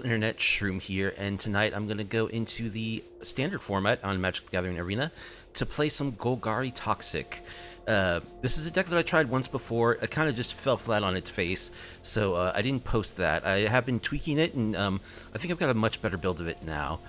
Hello Internet, Shroom here, and tonight I'm going to go into the standard format on Magic the Gathering Arena to play some Golgari Toxic. This is a deck that I tried once before. It kind of just fell flat on its face, so I didn't post that. I have been tweaking it, and I think I've got a much better build of it now.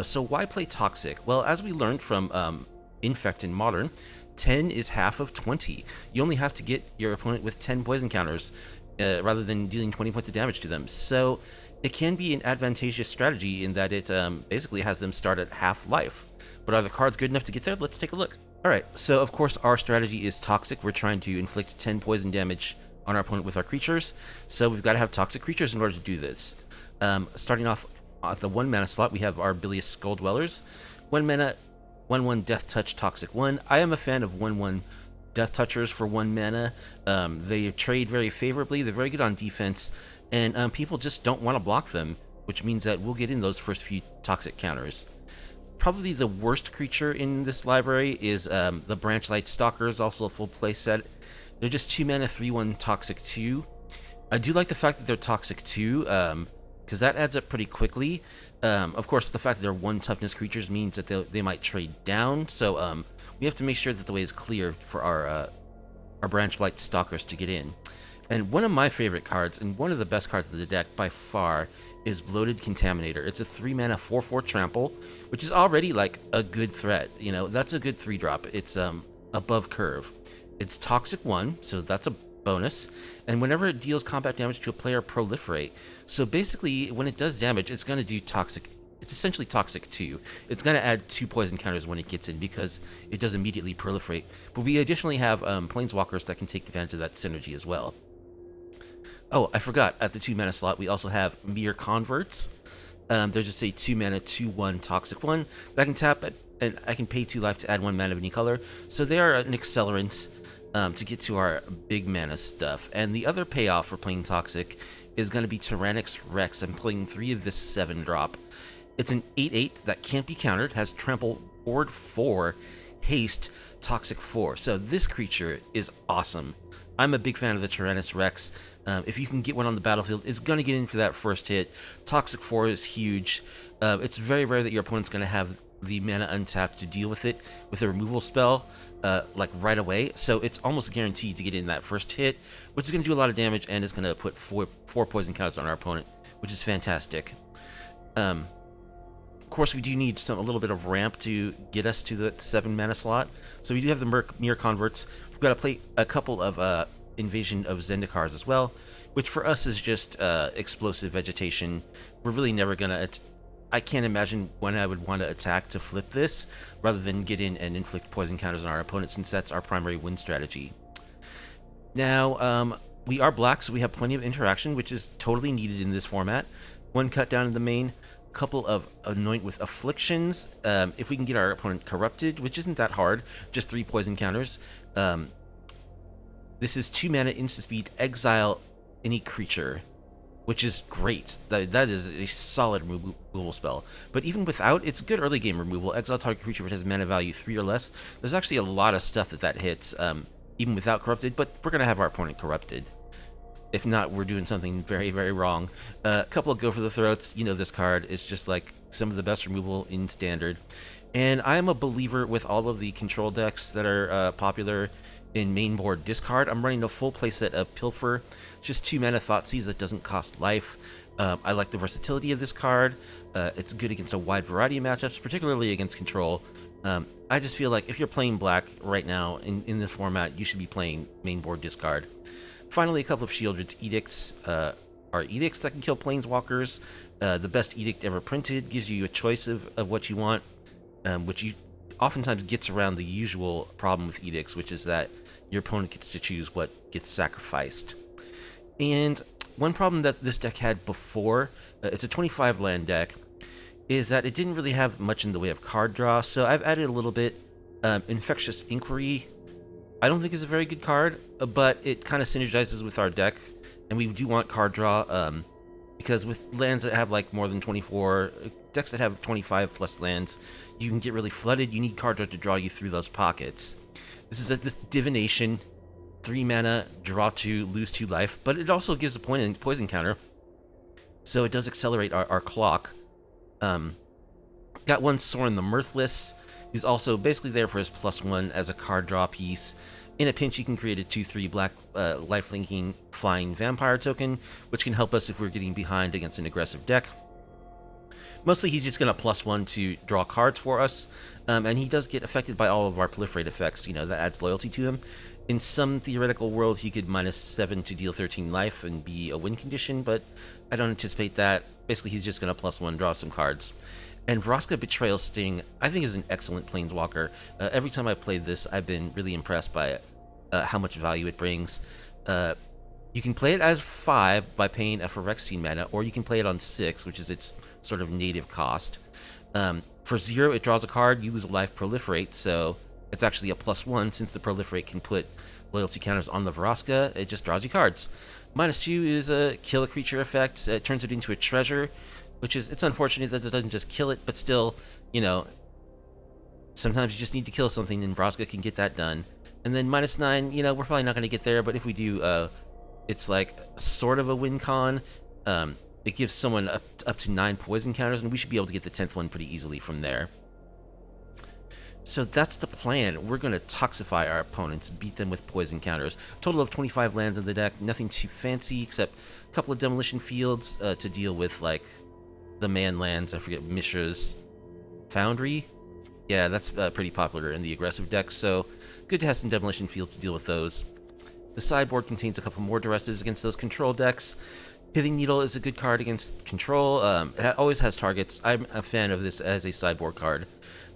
So why play Toxic? Well, as we learned from Infect in Modern, 10 is half of 20. You only have to get your opponent with 10 poison counters rather than dealing 20 points of damage to them. So it can be an advantageous strategy in that it basically has them start at half life. But are the cards good enough to get there? Let's take a look. Alright, so of course our strategy is Toxic. We're trying to inflict 10 poison damage on our opponent with our creatures. So we've got to have Toxic creatures in order to do this. Starting off at the 1 mana slot, we have our Bilious Skull Dwellers. 1 mana, 1/1 Death Touch Toxic 1. I am a fan of 1/1 Death Touchers for 1 mana. They trade very favorably, they're very good on defense, and people just don't want to block them, which means that we'll get in those first few Toxic counters. Probably the worst creature in this library is the Branchlight Stalkers, also a full play set. They're just 2 mana, 3/1 Toxic 2. I do like the fact that they're Toxic 2, because that adds up pretty quickly. Of course, the fact that they're 1 toughness creatures means that they might trade down, so we have to make sure that the way is clear for our Branchlight Stalkers to get in. And one of my favorite cards, and one of the best cards of the deck by far, is Bloated Contaminator. It's a 3 mana 4/4 trample, which is already like a good threat. You know, that's a good 3-drop. It's above curve. It's Toxic 1, so that's a bonus. And whenever it deals combat damage to a player, proliferate. So basically, when it does damage, it's going to do Toxic. It's essentially Toxic 2. It's going to add 2 poison counters when it gets in because it does immediately proliferate. But we additionally have planeswalkers that can take advantage of that synergy as well. Oh, I forgot, at the 2 mana slot, we also have Mere Converts. They're just a 2 mana, 2/1 Toxic 1. I can tap it, and I can pay 2 life to add 1 mana of any color. So they are an accelerant to get to our big mana stuff. And the other payoff for playing Toxic is going to be Tyrannax Rex. I'm playing 3 of this 7-drop. It's an 8/8 that can't be countered, has Trample, Board 4, Haste, Toxic 4. So this creature is awesome. I'm a big fan of the Tyrannax Rex. If you can get one on the battlefield, it's going to get in for that first hit. Toxic 4 is huge. It's very rare that your opponent's going to have the mana untapped to deal with it with a removal spell, like right away. So it's almost guaranteed to get in that first hit, which is going to do a lot of damage, and it's going to put four poison counters on our opponent, which is fantastic. Of course, we do need a little bit of ramp to get us to the 7 mana slot. So we do have the Mere Converts. We've got to play a couple of Invasion of Zendikars as well, which for us is just explosive vegetation. We're really never gonna. I can't imagine when I would want to attack to flip this, rather than get in and inflict poison counters on our opponent, since that's our primary win strategy. Now, we are black, so we have plenty of interaction, which is totally needed in this format. 1 cut down in the main. Couple of Anoint with Afflictions. If we can get our opponent corrupted, which isn't that hard, just 3 poison counters. This is 2 mana instant speed, exile any creature, which is great. That is a solid removal spell. But even without, it's good early game removal. Exile target creature if it has mana value 3 or less. There's actually a lot of stuff that hits, even without corrupted, but we're going to have our opponent corrupted. If not, we're doing something very, very wrong. A couple of Go for the Throats. You know this card. It's just like some of the best removal in Standard. And I am a believer with all of the control decks that are popular in main board discard. I'm running a full playset of Pilfer. Just 2 mana Thoughtseize that doesn't cost life. I like the versatility of this card. It's good against a wide variety of matchups, particularly against control. I just feel like if you're playing black right now in this format, you should be playing main board discard. Finally, a couple of Shieldred's Edicts are edicts that can kill planeswalkers. The best edict ever printed gives you a choice of what you want, which oftentimes gets around the usual problem with edicts, which is that your opponent gets to choose what gets sacrificed. And one problem that this deck had before, it's a 25 land deck, is that it didn't really have much in the way of card draw, so I've added a little bit. Infectious Inquiry, I don't think is a very good card, but it kind of synergizes with our deck, and we do want card draw, because with lands that have like more than 24, decks that have 25 plus lands, you can get really flooded. You need card draw to draw you through those pockets. This is this Divination, 3 mana, draw 2, lose 2 life, but it also gives a poison counter So it does accelerate our clock. Got one Soren the Mirthless. He's also basically there for his +1 as a card draw piece. In a pinch, you can create a 2/3 black lifelinking flying vampire token, which can help us if we're getting behind against an aggressive deck. Mostly he's just going to +1 to draw cards for us, and he does get affected by all of our proliferate effects. That adds loyalty to him. In some theoretical world, he could -7 to deal 13 life and be a win condition, but I don't anticipate that. Basically, he's just going to +1 draw some cards. And Vraska Betrayal Sting, I think, is an excellent planeswalker. Every time I've played this, I've been really impressed by how much value it brings. You can play it as 5 by paying a Phyrexian mana, or you can play it on 6, which is its sort of native cost. For 0, it draws a card, you lose a life, proliferate, so it's actually a +1 since the proliferate can put loyalty counters on the Vraska. It just draws you cards. -2 is a kill a creature effect. It turns it into a treasure, which is, it's unfortunate that it doesn't just kill it, but still, sometimes you just need to kill something, and Vraska can get that done. And then -9, we're probably not going to get there, but if we do, it's like sort of a win con. It gives someone up to 9 poison counters, and we should be able to get the 10th one pretty easily from there. So that's the plan. We're going to toxify our opponents, beat them with poison counters. Total of 25 lands in the deck, nothing too fancy, except a couple of demolition fields to deal with, like, the man lands. I forget, Mishra's Foundry? Yeah, that's pretty popular in the aggressive deck, so good to have some demolition fields to deal with those. The sideboard contains a couple more duresses against those control decks. Pithing Needle is a good card against control. It always has targets. I'm a fan of this as a sideboard card.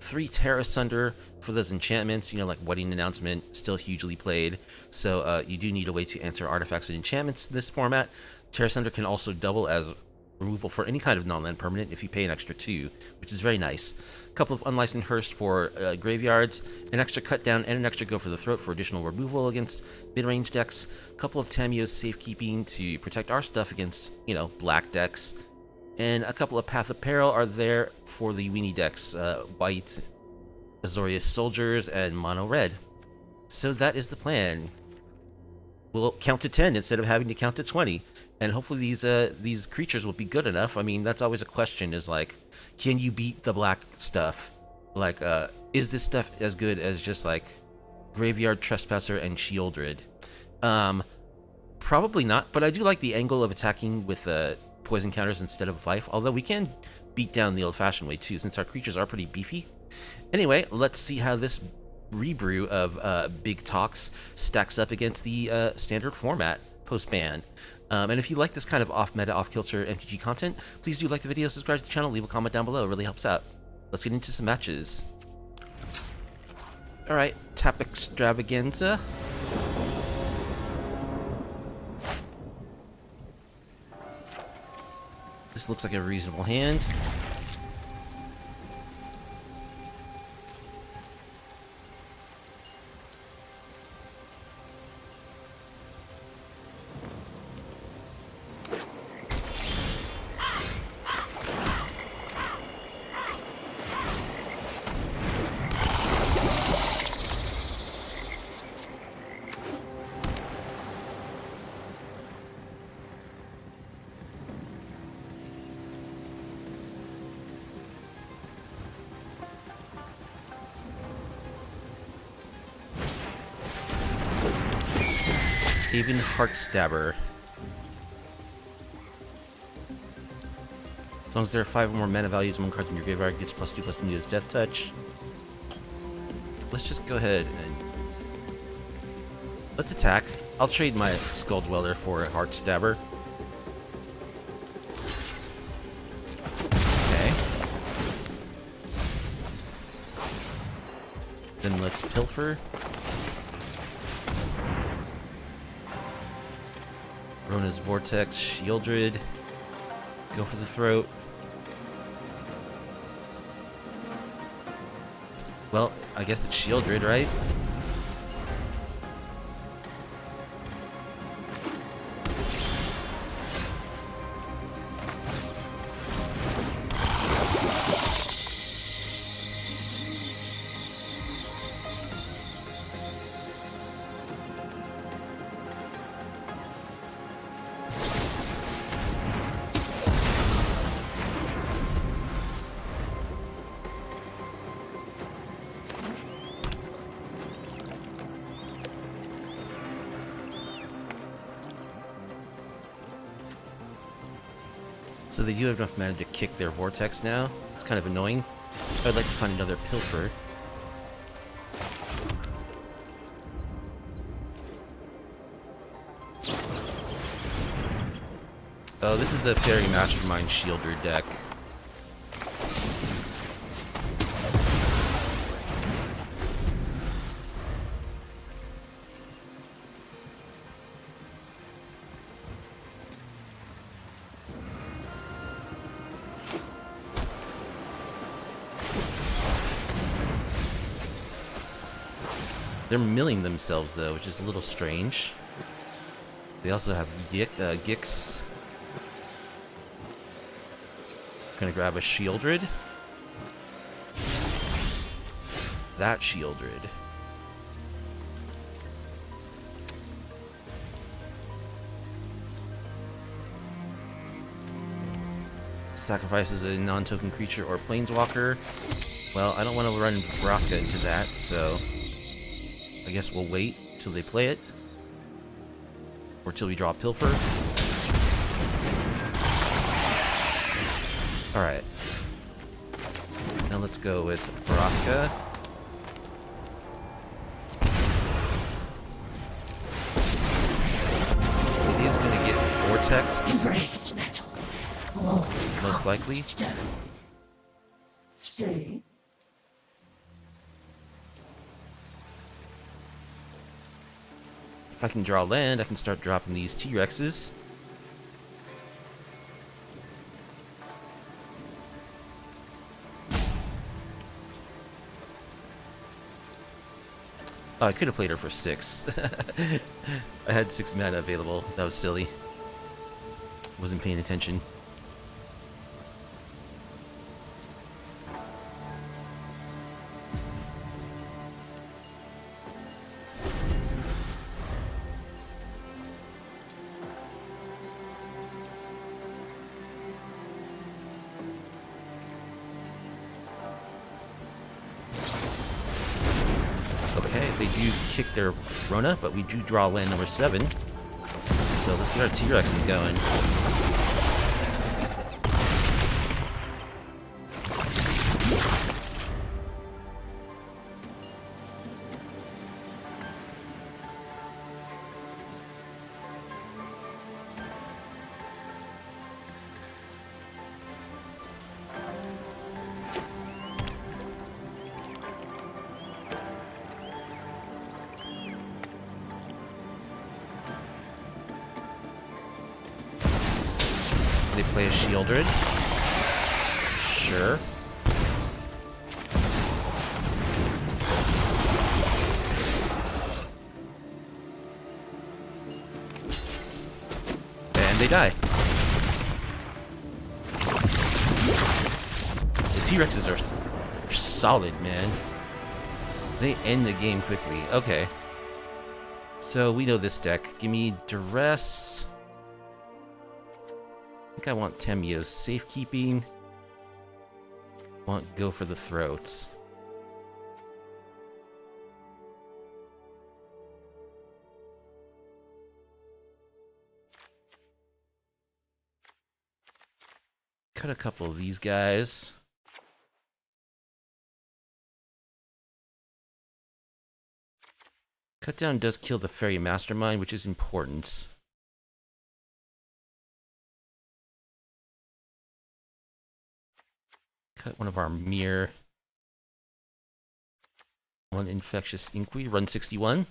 3 Terra Sunder for those enchantments, like Wedding Announcement, still hugely played. So you do need a way to answer artifacts and enchantments in this format. Terra Sunder can also double as removal for any kind of non-land permanent if you pay an extra 2, which is very nice. A couple of Unlicensed Hearse for graveyards, an extra cut down and an extra go for the throat for additional removal against mid-range decks. A couple of Tamiyo's Safekeeping to protect our stuff against, black decks. And a couple of Path of Peril are there for the weenie decks, white, Azorius Soldiers, and mono red. So that is the plan. We'll count to 10 instead of having to count to 20. And hopefully these creatures will be good enough. I mean, that's always a question, is like, can you beat the black stuff? Like, is this stuff as good as just, like, Graveyard Trespasser and Shieldred? Probably not, but I do like the angle of attacking with poison counters instead of life, although we can beat down the old-fashioned way, too, since our creatures are pretty beefy. Anyway, let's see how this rebrew of Big Talks stacks up against the standard format post-ban. And if you like this kind of off-meta, off-kilter MTG content, please do like the video, subscribe to the channel, leave a comment down below. It really helps out. Let's get into some matches. Alright, Tap Extravaganza. This looks like a reasonable hand. Even Heartstabber. As long as there are 5 or more mana values among cards in your graveyard, it gets +2/+2 to its Death Touch. Let's just go ahead and let's attack. I'll trade my Skull Dweller for a Heartstabber. Okay. Then let's Pilfer. Rona's Vortex, Shieldred, go for the throat. Well, I guess it's Shieldred, right? So they do have enough mana to kick their Vortex now. It's kind of annoying. I'd like to find another Pilfer. Oh, this is the Fairy Mastermind Shielder deck. They're milling themselves, though, which is a little strange. They also have Gix. Gonna grab a Shieldred. That Shieldred. Sacrifices a non-token creature or planeswalker. Well, I don't want to run Vraska into that, so I guess we'll wait till they play it. Or till we draw Pilfer. Alright. Now let's go with Vraska. It is going to get Vortex. Embrace metal. Most likely. Stay. If I can draw land, I can start dropping these T-Rexes. Oh, I could have played her for 6. I had 6 mana available. That was silly. Wasn't paying attention. Okay, they do kick their Rona, but we do draw land number 7. So let's get our T-Rexes going. They play a Shieldred. Sure. And they die. The T-Rexes are solid, man. They end the game quickly. Okay. So we know this deck. Give me Duress. I think I want Temio's Safekeeping. Want Go for the Throats. Cut a couple of these guys. Cut down does kill the Fairy Mastermind, which is important. Cut one of our Mirror. One Infectious Inquiry, run 61.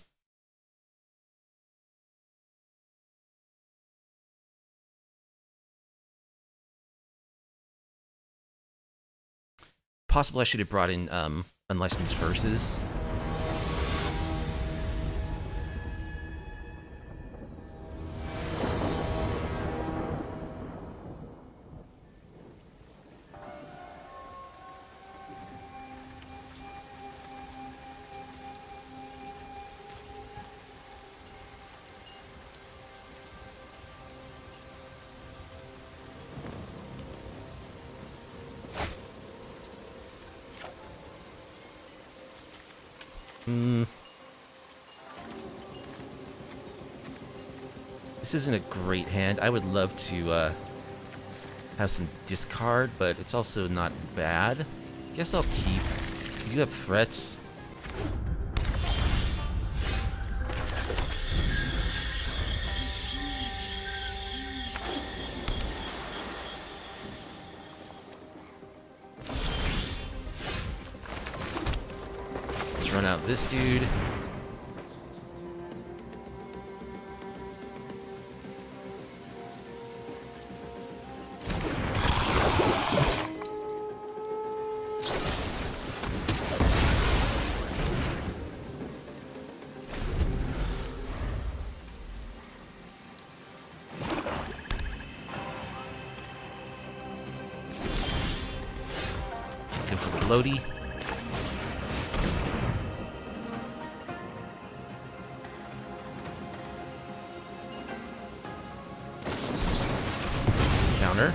Possible I should have brought in Unlicensed Verses. This isn't a great hand. I would love to have some discard, but it's also not bad. Guess I'll keep. You do have threats. Let's run out this dude. Bloated. Counter.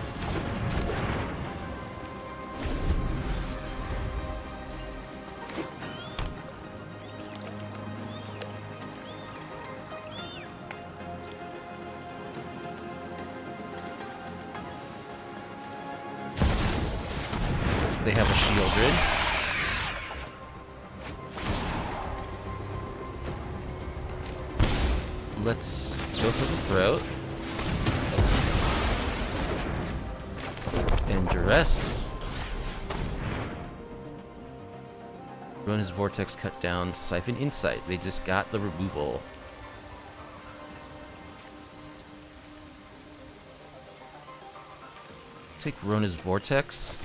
They have a Shieldred. Let's go for the throat. And duress. Rona's Vortex cut down. Siphon Insight. They just got the removal. Take Rona's Vortex.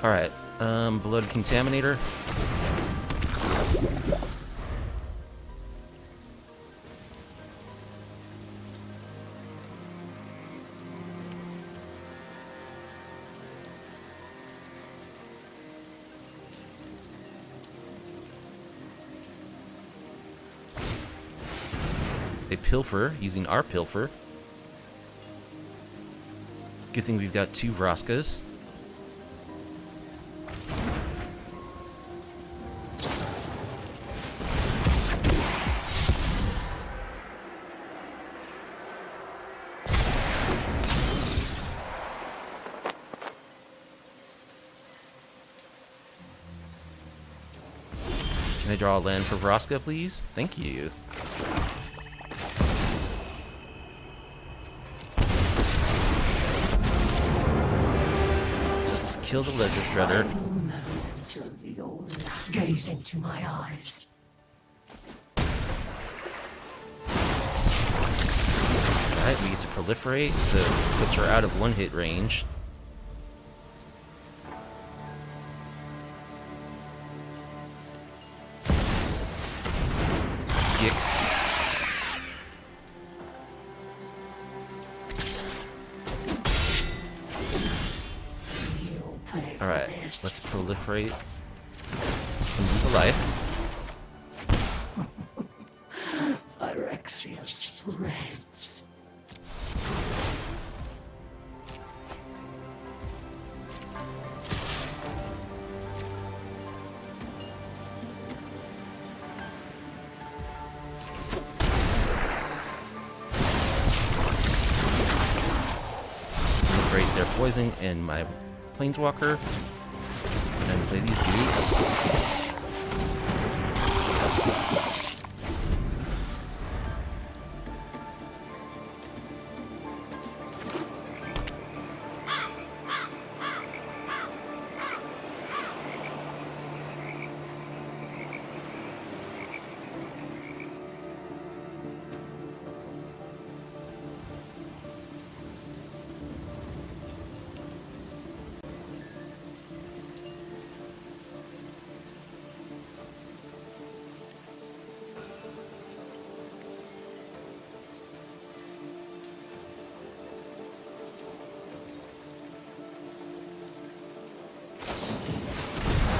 Alright, Bloated Contaminator. They pilfer, using our pilfer. Good thing we've got 2 Vraskas. Can I draw a land for Vraska, please? Thank you. Let's kill the Ledger Shredder. Gaze into my eyes. Alright, we get to proliferate, so it puts her out of 1-hit range. Alright, let's proliferate and lose a life. Phyrexia spreads. Proliferate their poison and my planeswalker. And play these dudes.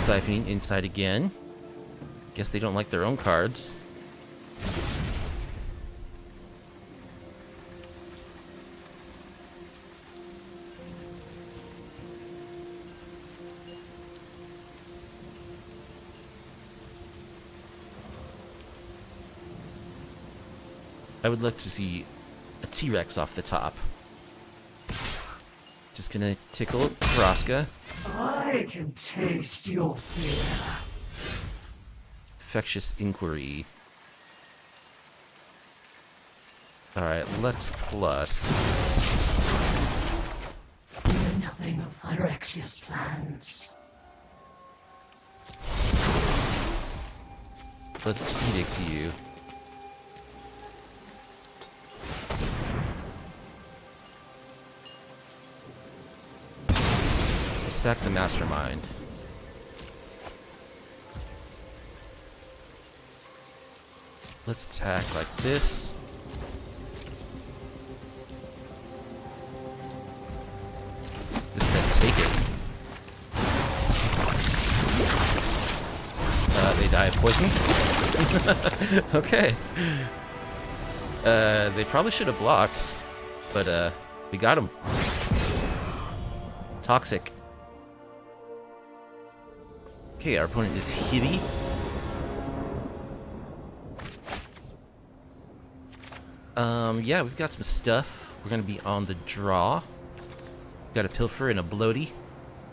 Siphoning inside again. Guess they don't like their own cards. I would love to see a T-Rex off the top. Just gonna tickle Vraska. I can taste your fear. Infectious Inquiry. Alright, let's plus. You know nothing of Phyrexia's plans. Let's edict you. Stack the Mastermind. Let's attack like this. Just gonna take it. They die of poison? Okay. They probably should have blocked, but we got them. Toxic. Okay, our opponent is Hitty. Yeah, we've got some stuff. We're gonna be on the draw. We've got a Pilfer and a Bloaty.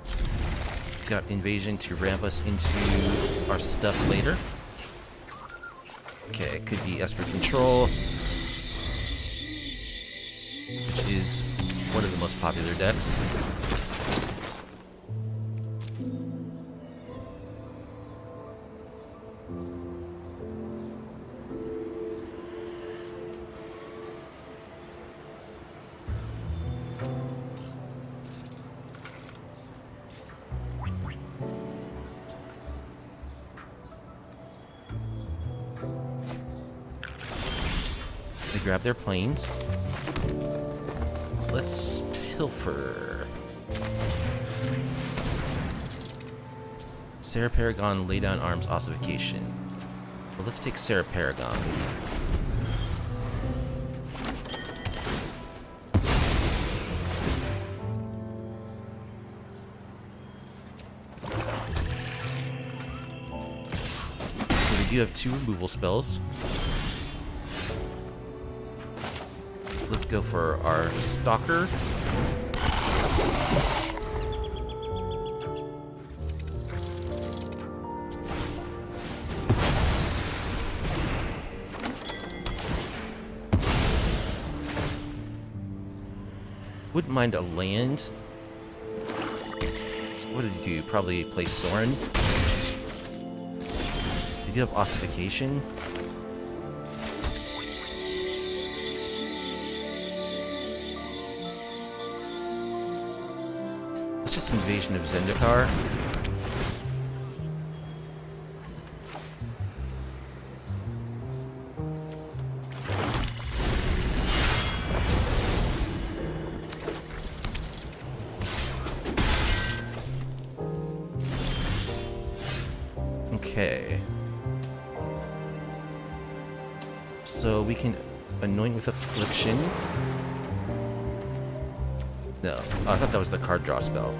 We've got Invasion to ramp us into our stuff later. Okay, it could be Esper Control, which is one of the most popular decks. Grab their planes. Let's pilfer. Sarah Paragon, lay down arms, ossification. Well, let's take Sarah Paragon. So we do have 2 removal spells. Let's go for our Stalker. Wouldn't mind a land. What did he do? Probably play Sorin. Did you have ossification? It's just Invasion of Zendikar. Okay. So we can anoint with Affliction. No. Oh, I thought that was the card draw spell.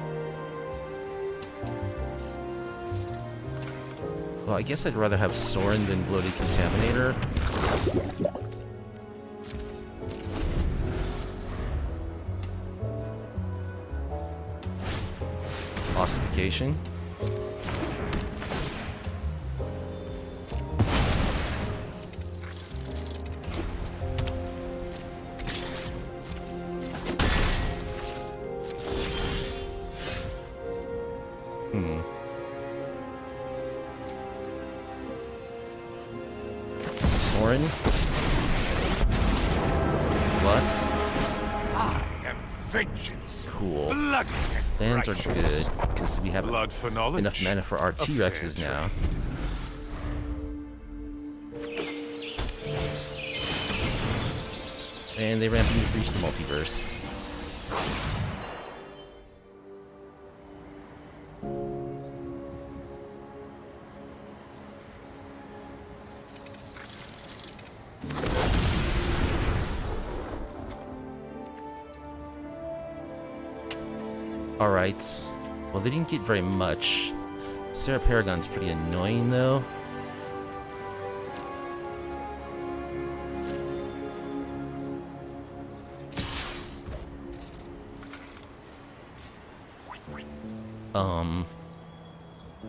Well, I guess I'd rather have Sorin than Bloated Contaminator. Ossification. Sorin. Plus. I am vengeance. Cool. Bloody Lands are righteous. good, because we have Blood for knowledge. enough mana for our T-Rexes now. And they rampantly breach the multiverse. Alright. Well, they didn't get very much. Sarah Paragon's pretty annoying, though.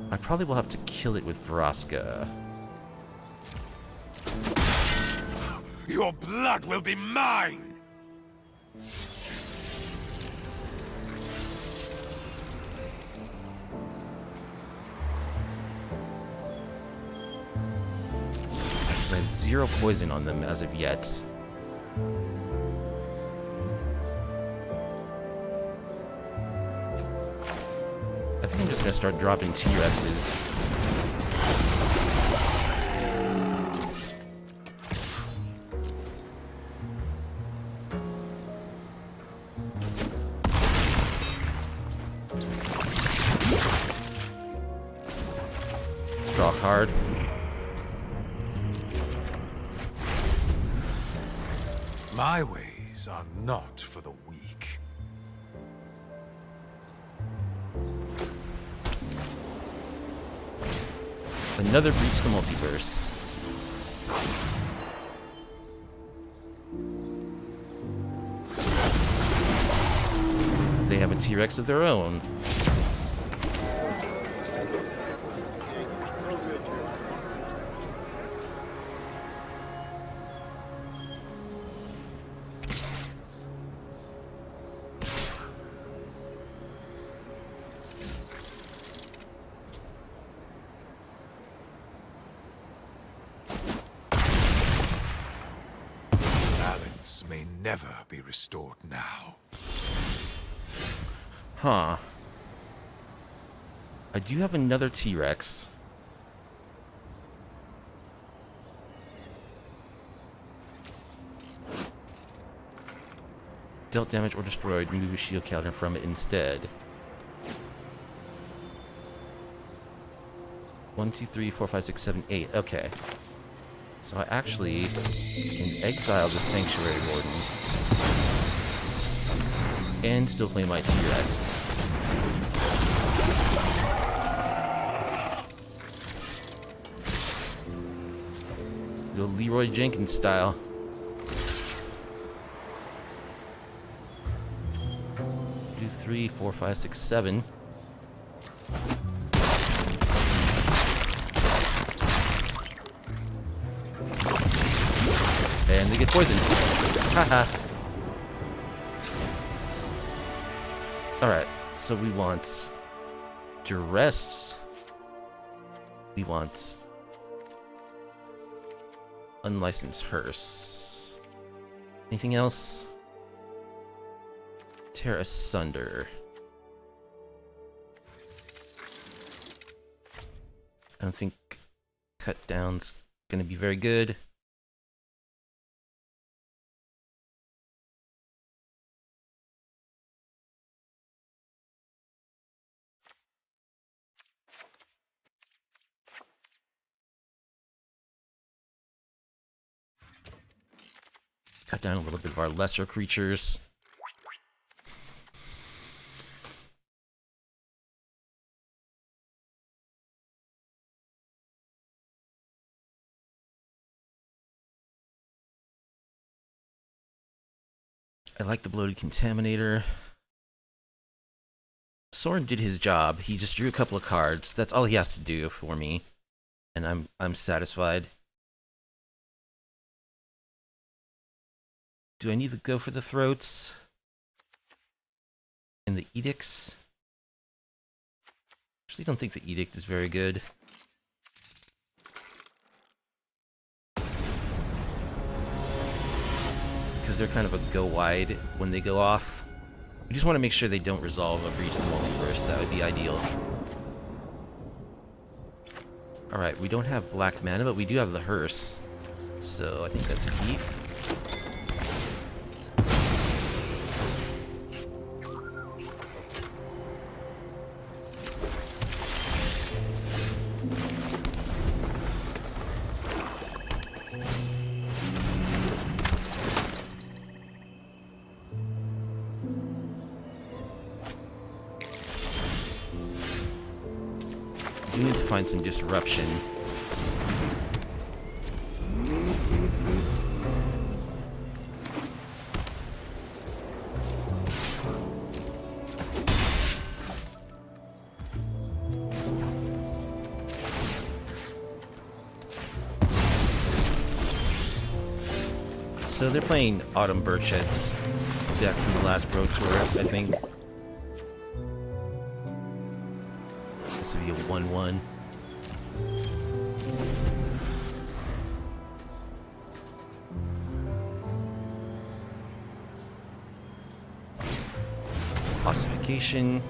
I probably will have to kill it with Vraska. Your blood will be mine! I have 0 poison on them as of yet. I think I'm just gonna start dropping T-Rexes. Draw a card. My ways are not for the weak. Another Breach the Multiverse. They have a T-Rex of their own. Balance may never be restored now. Huh. I do have another T-Rex. Dealt damage or destroyed, remove a shield counter from it instead. 1, 2, 3, 4, 5, 6, 7, 8. Okay. So I actually can exile the Sanctuary Warden and still play my T-Rex. Go Leroy Jenkins style. Do 3, 4, 5, 6, 7. And they get poisoned. Haha. Alright, so we want Duress. We want Unlicensed Hearse. Anything else? Tear Asunder. I don't think Cut Down's gonna be very good. Cut down a little bit of our lesser creatures. I like the Bloated Contaminator. Soren did his job. He just drew a couple of cards. That's all he has to do for me. And I'm satisfied. Do I need to go for the throats? And the edicts? Actually, I don't think the edict is very good. Because they're kind of a go wide when they go off. We just want to make sure they don't resolve a Breach of the Multiverse. That would be ideal. Alright, we don't have black mana, but we do have the hearse. So I think that's a keep. We need to find some disruption. So they're playing Autumn Burchett's deck from the last Pro Tour, I think. This would be a 1-1. Ossification.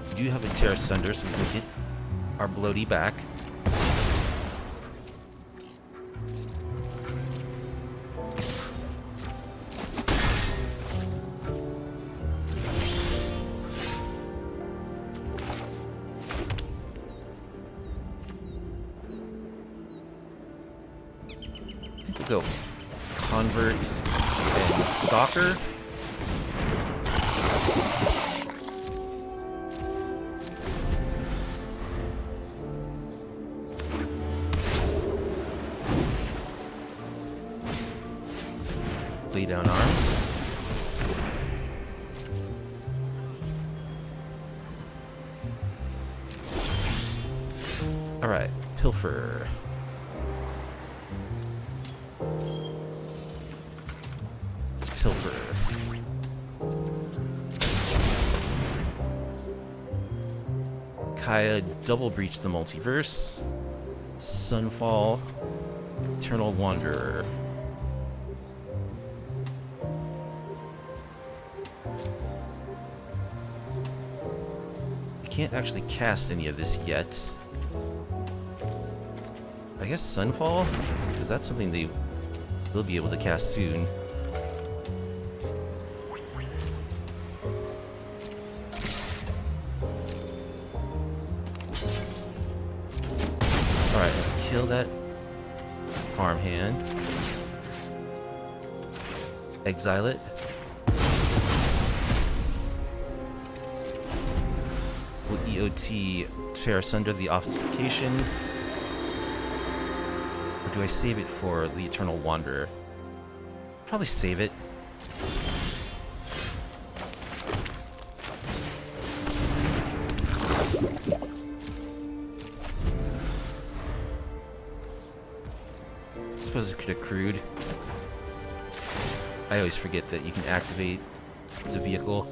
We do have a Terra Sunder, so we can get our Bloaty back. Go Converts and Stalker. Lay down arms. All right, Pilfer. Pilfer. Kaya double breach the multiverse. Sunfall. Eternal Wanderer. I can't actually cast any of this yet. I guess Sunfall? Because that's something they will be able to cast soon. Alright, let's kill that farmhand. Exile it. We'll EOT Terra Sunder the Ossification. Or do I save it for the Eternal Wanderer? Probably save it. I suppose it could have crewed. I always forget that you can activate as a vehicle.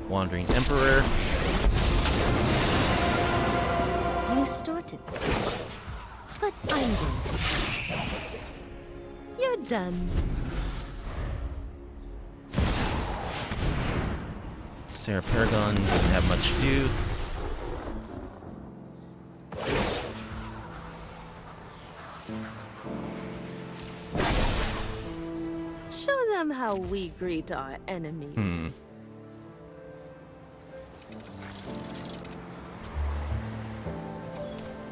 Wandering Emperor. You started this, but I'm going to. You're done. Sarah Paragon doesn't have much to do. Show them how we greet our enemies.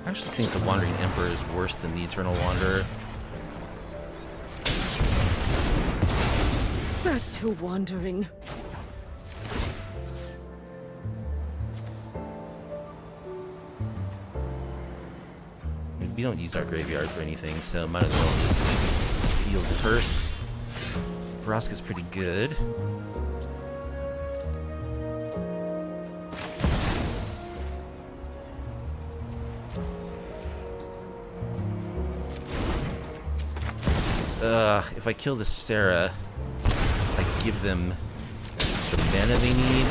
I actually think the Wandering Emperor is worse than the Eternal Wanderer. Back to wandering. We don't use our graveyard for anything, so might as well just heal the curse. Vraska's pretty good. If I kill the Sarah, I give them the mana they need.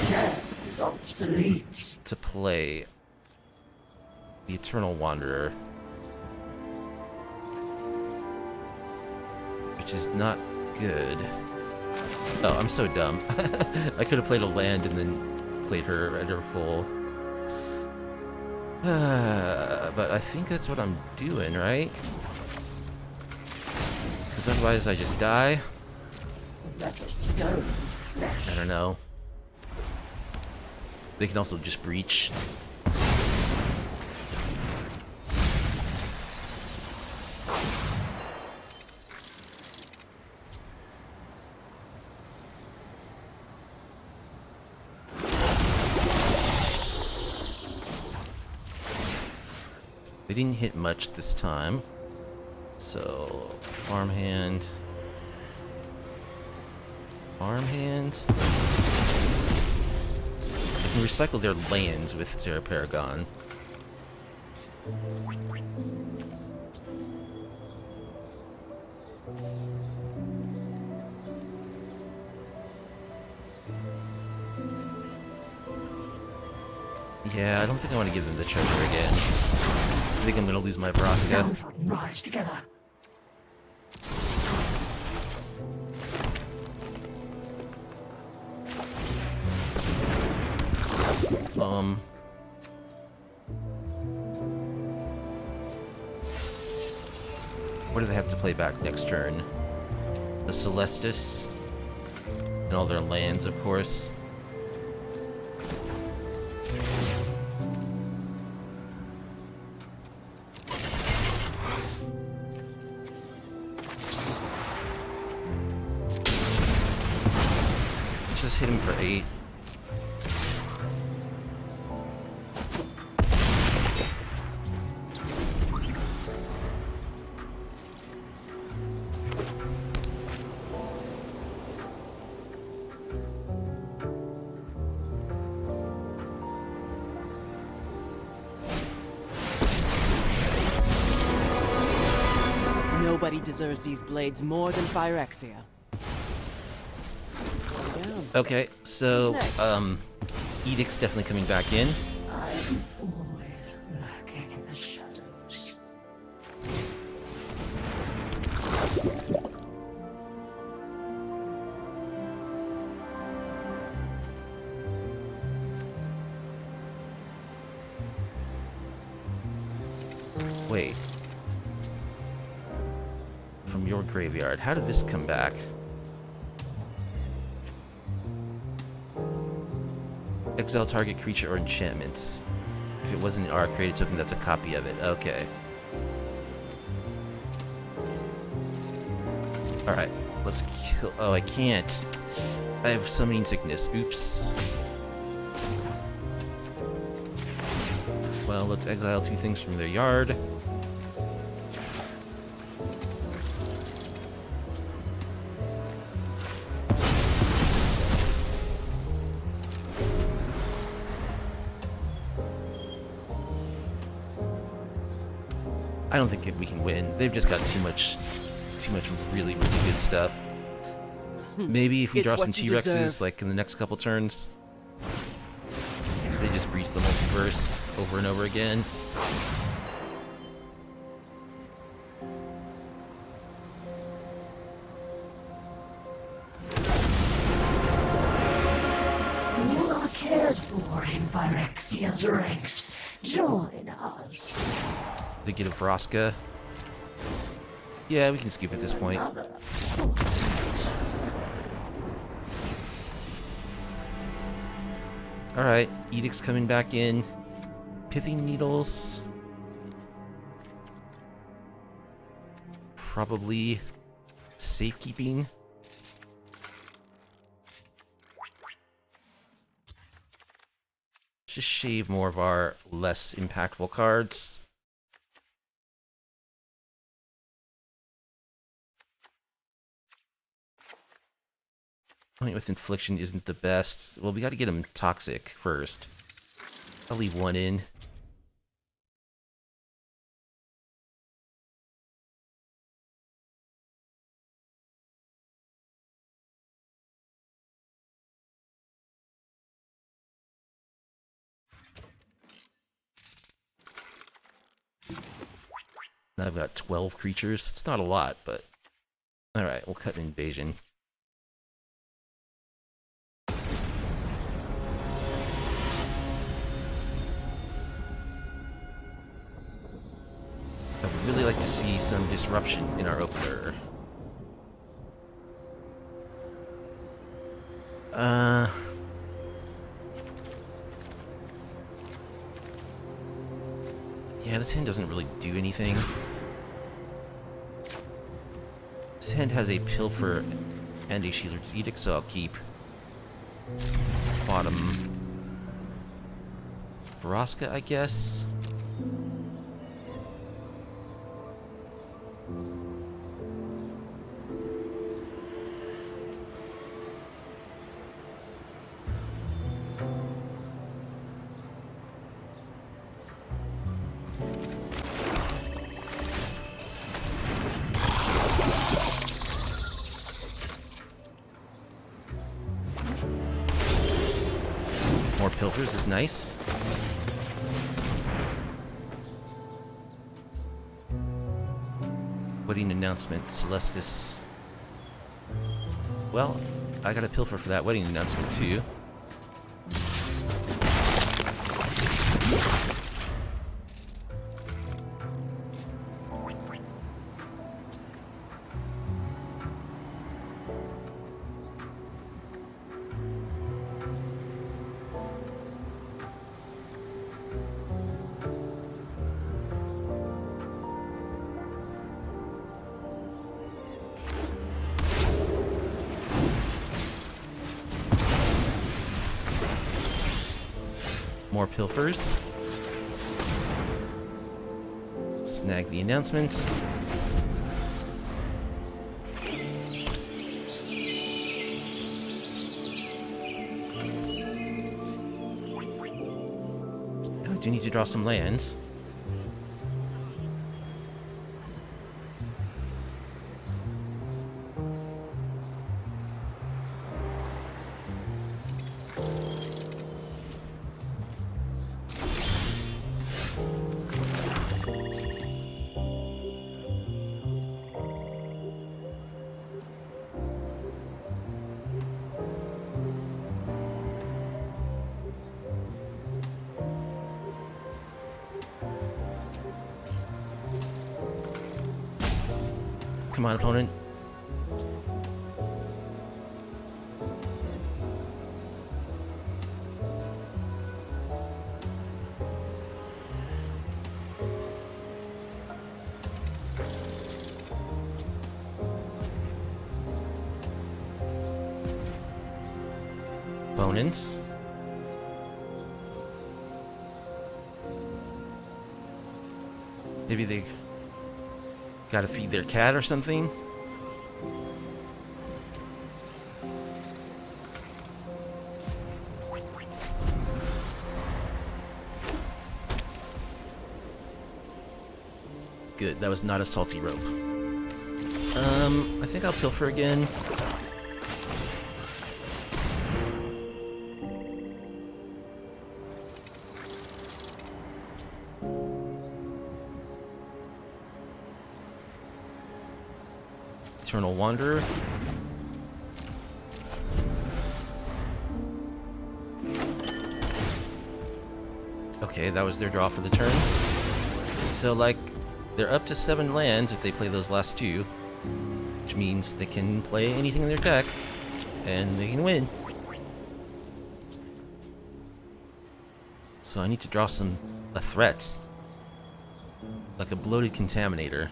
Death is obsolete. To play the Eternal Wanderer, which is not good. Oh, I'm so dumb. I could have played a land and then played her at her full. But I think that's what I'm doing, right? Because otherwise I just die. That is stone flesh. I don't know. They can also just breach. They didn't hit much this time. So, farmhand. Farmhand. They can recycle their lands with Terra Paragon. Yeah, I don't think I want to give them the treasure again. I think I'm going to lose my Vraska. Downtrodden rise together. What do they have to play back next turn? The Celestis. And all their lands, of course. Let's just hit him for 8. Nobody deserves these blades more than Phyrexia. Okay, so, Who's next? Edict's definitely coming back in. I'm always lurking in the shadows. Wait. From your graveyard. How did this come back? Exile target creature or enchantments. If it wasn't our created token, that's a copy of it. Okay. Alright, let's kill... Oh, I can't. I have summoning sickness. Oops. Well, let's exile 2 things from their yard. I don't think we can win. They've just got too much really, really good stuff. Maybe if we It's draw some what you T-Rexes, deserve. like in the next couple turns, they just breach the multiverse over and over again. You are cared for in Phyrexia's ranks. Join us. They get a Vraska. Yeah, we can skip at this point. Alright, Edict's coming back in. Pithing Needles. Probably safekeeping. Just shave more of our less impactful cards. Point with Infliction isn't the best. Well, we got to get him toxic first. I'll leave 1 in. I've got 12 creatures. It's not a lot, but... Alright, we'll cut an invasion. I would really like to see some disruption in our opener. Yeah, this hand doesn't really do anything. This hand has a Pilfer and a Shield's Edict, so I'll keep bottom Vraska, I guess. More pilfers is nice. Wedding announcement, Celestis. Well, I got a pilfer for that wedding announcement too. More pilfers. Snag the announcements. I do need to draw some lands. Come on, opponent. Opponents. Maybe they gotta feed their cat or something. Good, that was not a salty rope. I think I'll pilfer again. Eternal Wanderer. Okay, that was their draw for the turn. So, like, they're up to 7 lands if they play those last 2, which means they can play anything in their deck, and they can win. So I need to draw a threat, like a Bloated Contaminator.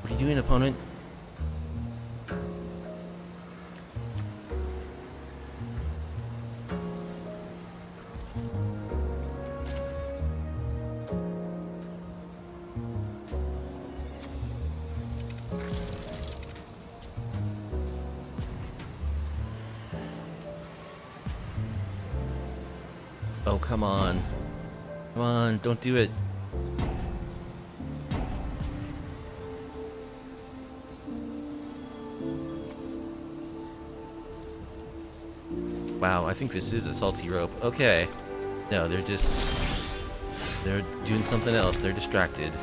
What are you doing, opponent? Oh, come on. Come on, don't do it. Wow, I think this is a salty rope. Okay. No, they're doing something else. They're distracted.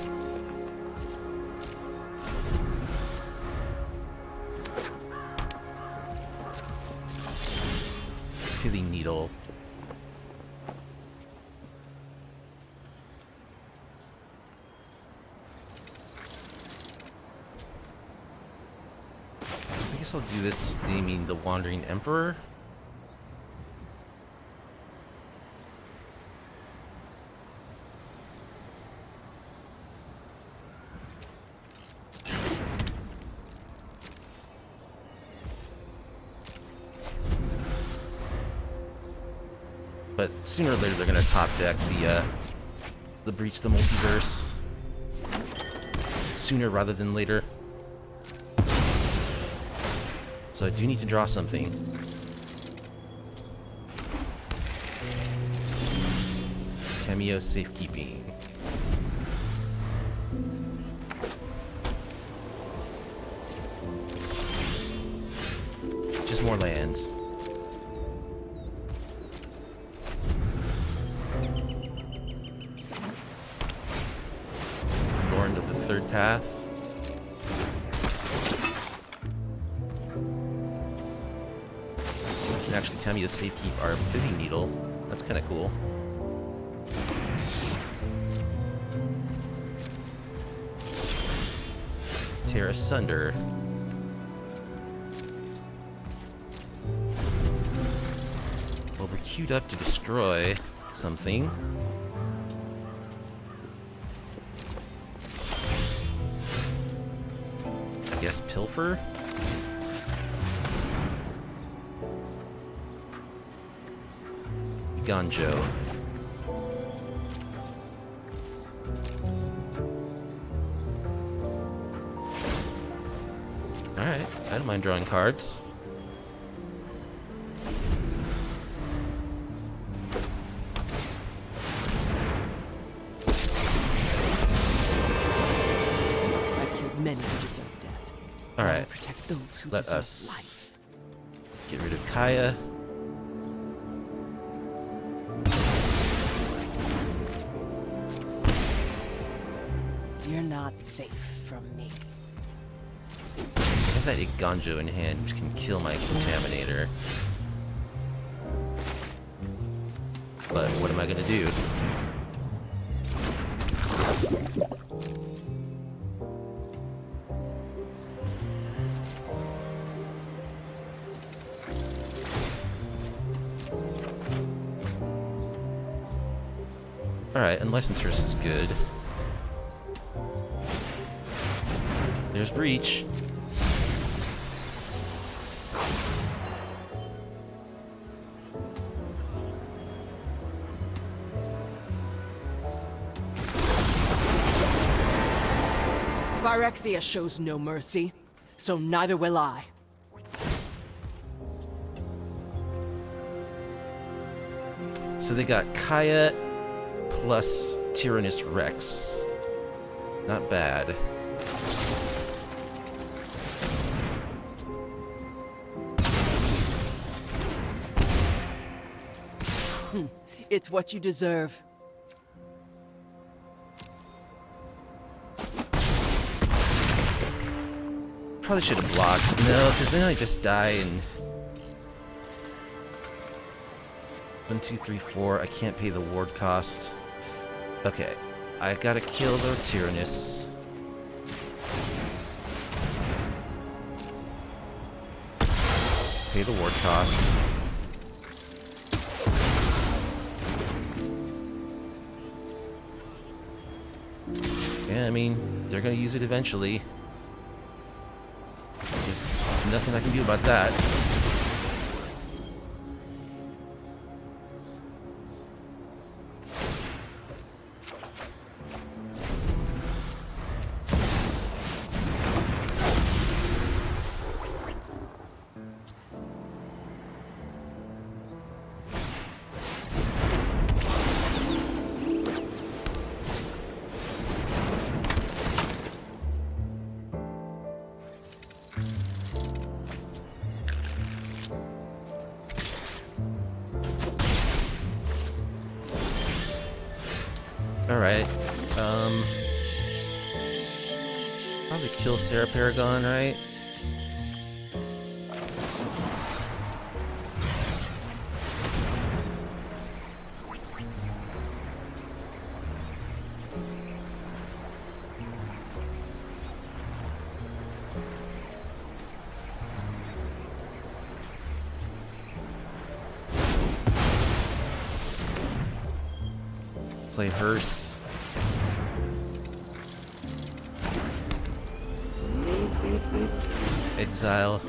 Pithing Needle. I guess I'll do this naming the Wandering Emperor. But sooner or later they're gonna top deck the Breach the Multiverse. Sooner rather than later. So I do need to draw something. Tamiyo Safekeeping. Just more lands. Thorn of the Third Path. You can actually tell me to safekeep our Pithing Needle. That's kind of cool. Tear Asunder. Well, we're queued up to destroy something. I guess Pilfer? Ganjo. Alright, I don't mind drawing cards. I've killed many who deserve death. Alright, I protect those who let deserve us life. get rid of Kaya. You're not safe from me. I have that Ganjo in hand, which can kill my Contaminator. But what am I gonna do? Alright, Unlicensed Source is good. There's Breach. Phyrexia shows no mercy, so neither will I. So they got Kaya plus Tyrannax Rex. Not bad. It's what you deserve. Probably should have blocked. No, because then I just die and... 1, 2, 3, 4. I can't pay the ward cost. Okay. I gotta kill the Tyrannax. Pay the ward cost. Yeah, I mean, they're gonna use it eventually. There's nothing I can do about that. Alright, probably kill Sarah Paragon, right? Play Hearse. Exile.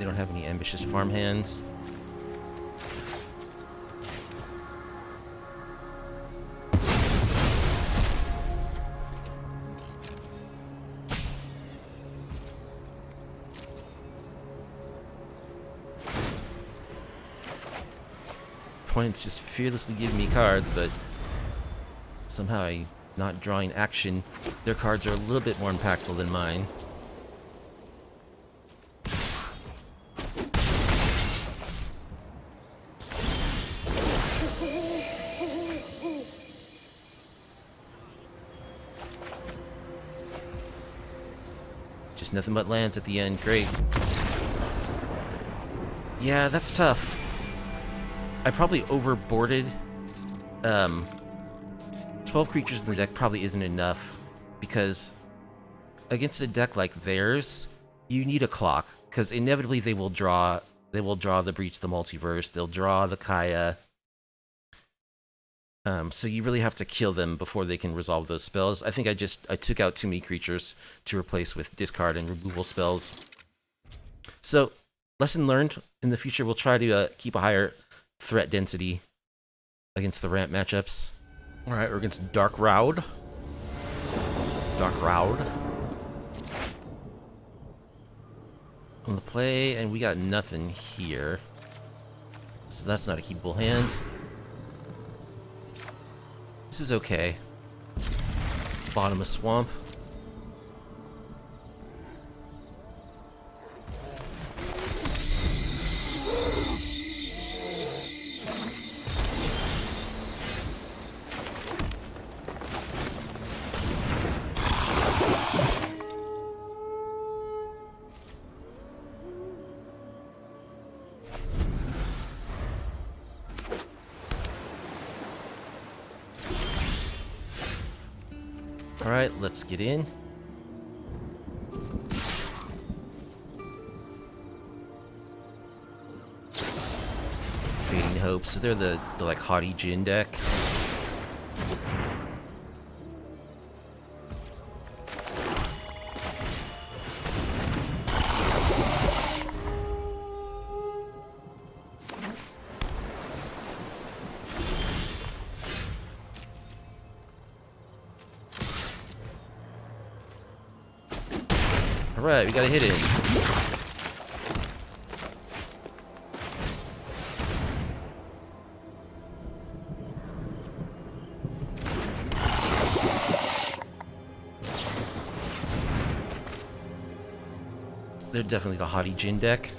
They don't have any ambitious farmhands. Opponents just fearlessly give me cards, but somehow I'm not drawing action. Their cards are a little bit more impactful than mine. Just nothing but lands at the end. Great. Yeah, that's tough. I probably overboarded. 12 creatures in the deck probably isn't enough, because against a deck like theirs, you need a clock, because inevitably they will draw the Breach the Multiverse, they'll draw the Kaya. So you really have to kill them before they can resolve those spells. I think I took out too many creatures to replace with discard and removal spells. So, lesson learned. In the future, we'll try to keep a higher threat density against the ramp matchups. Alright, we're against Dark Raud. On the play, and we got nothing here. So that's not a keepable hand. This is okay. Bottom of swamp. Alright, let's get in. Fading Hope. So they're the like haughty Jin deck. Alright, we got a hit in. They're definitely the haughty Jin deck.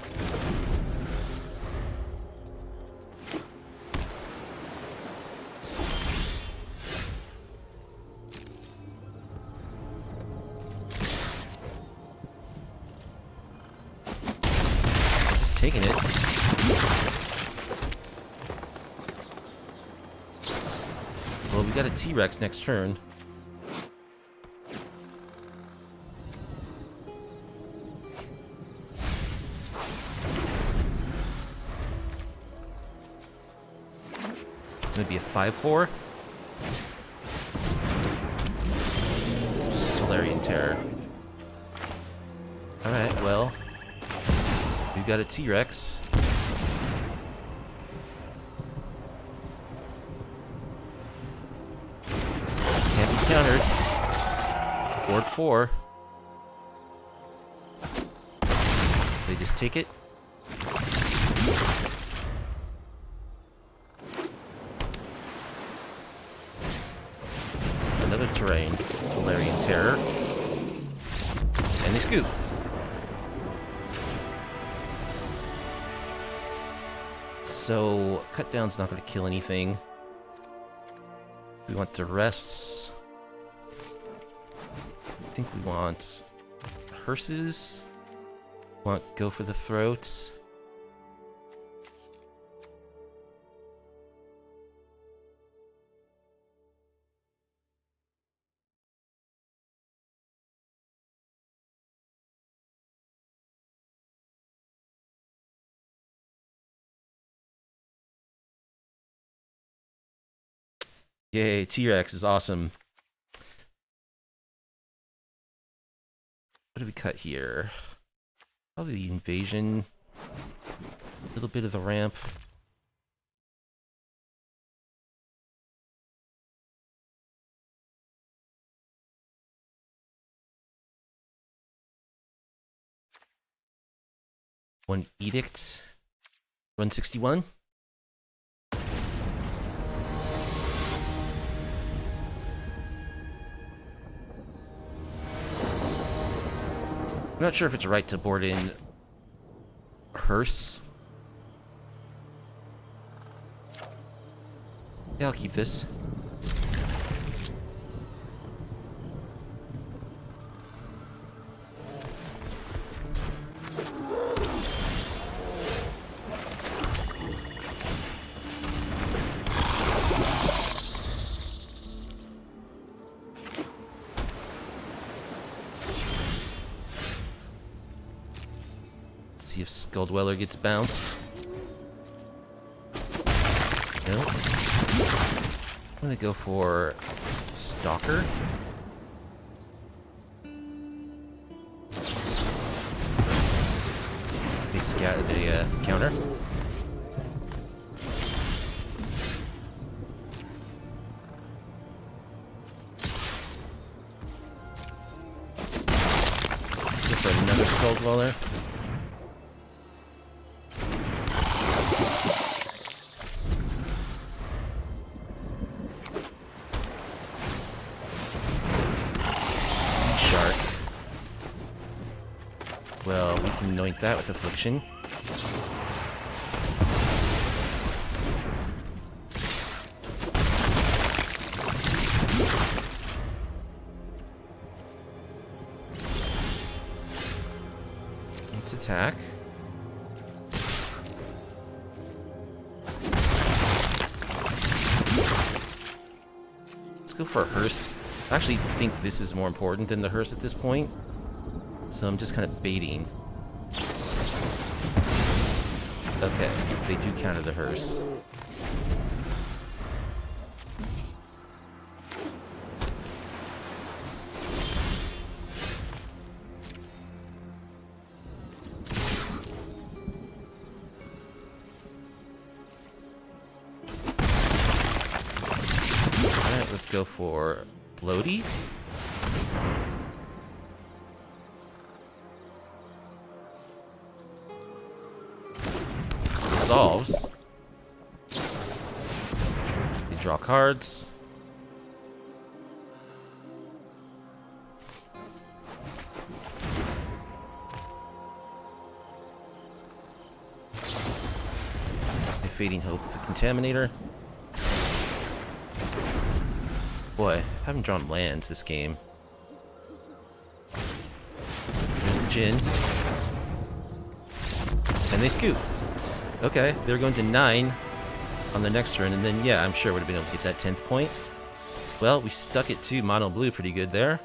Taking it. Well, we got a T-Rex next turn. It's gonna be a 5/4. Solarian Terror. Alright, well. We've got a T-Rex. Can't be countered. Board 4. They just take it. Another terrain. Solarian Terror. And they scoop. So, cut down's not going to kill anything. We want to rest. I think we want hearses. Want go for the throat. Yay, T-Rex is awesome. What do we cut here? Probably the invasion. little bit of the ramp. One edict. 161. I'm not sure if it's right to board in hearse. Yeah, I'll keep this. See if Skull Dweller gets bounced. Nope. I'm gonna go for Stalker. They scattered the counter. Go for another Skull Dweller. Well, we can anoint that with Affliction. Let's attack. Let's go for a hearse. I actually think this is more important than the hearse at this point. So I'm just kind of baiting. Okay, they do counter the hearse. Alright, let's go for Bloated. Resolves. They draw cards. A Fading Hope, the Contaminator. Boy, I haven't drawn lands this game. There's the Djinn. And they scoop. Okay, they're going to 9 on the next turn, and then, yeah, I'm sure would have been able to get that 10th point. Well, we stuck it to mono blue pretty good there.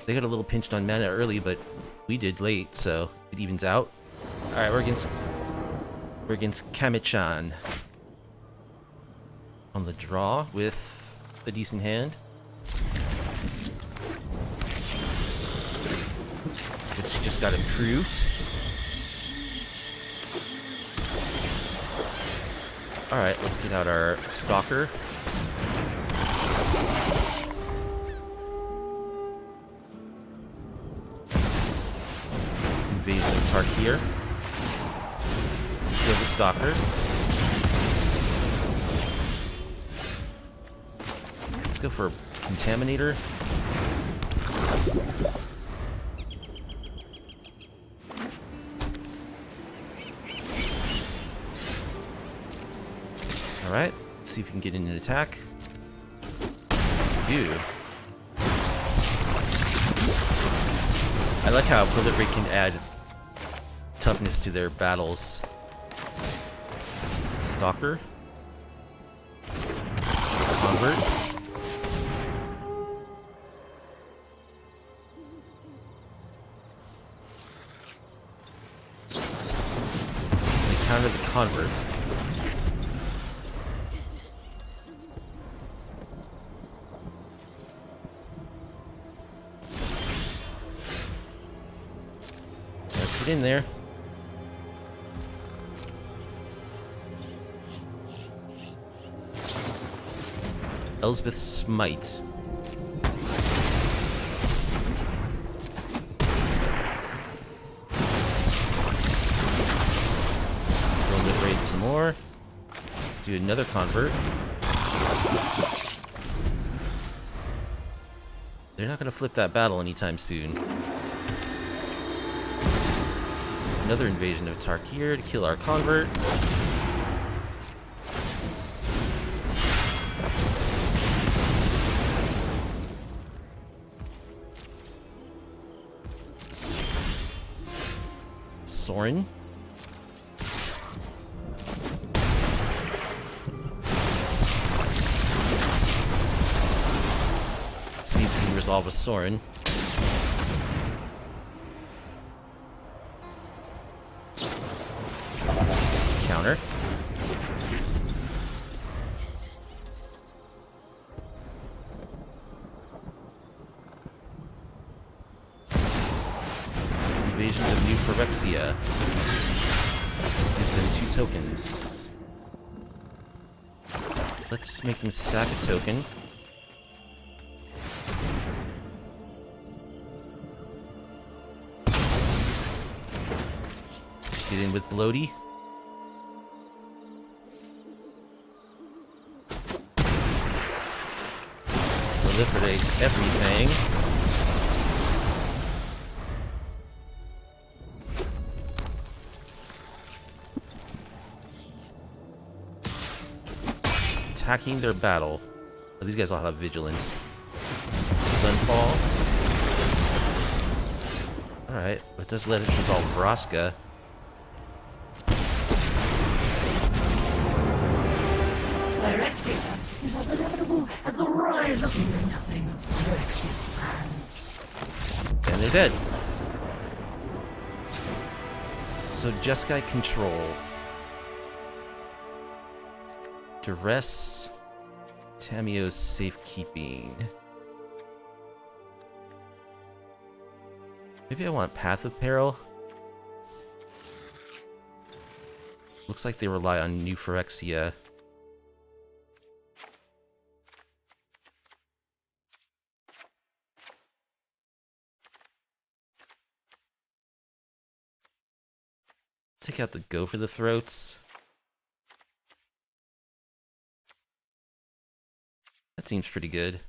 They got a little pinched on mana early, but we did late, so it evens out. Alright, we're against Kami-chan. On the draw with a decent hand. Which just got improved. Alright, let's get out our Stalker. Invasion of Tarkir. Kill the Stalker. Let's go for Contaminator. Alright, see if we can get in an attack. Dude. I like how Proliferate can add toughness to their battles. Stalker. Convert. They counter the converts. Let's get in there. Elspeth's Smite. Proliferate some more. Do another convert. They're not going to flip that battle anytime soon. Another invasion of Tarkir to kill our convert. Sorin. Let's see if we can resolve a Sorin. Counter. Invasions of New Phyrexia. Gives them 2 tokens. Let's make them sack a token. Get in with Bloaty. Proliferate everything. Attacking their battle. Oh, these guys all have vigilance. Sunfall. Alright, but does let us resolve Vraska. Phyrexia is as inevitable as the rise of nothing of Phyrexia's plans. And they're dead. So Jeskai control. Duress. Tamio's safekeeping. Maybe I want Path of Peril. Looks like they rely on New Phyrexia. Take out the Go for the Throats. That seems pretty good.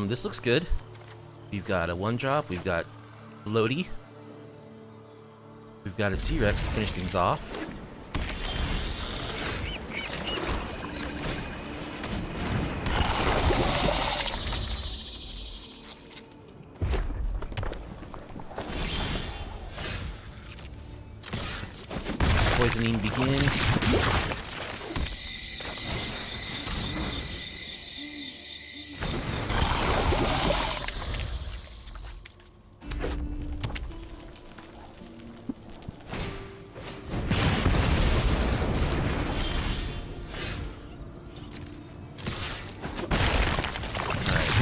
This looks good. We've got a 1-drop, we've got Bloaty. We've got a T-Rex to finish things off. Let's poisoning begin.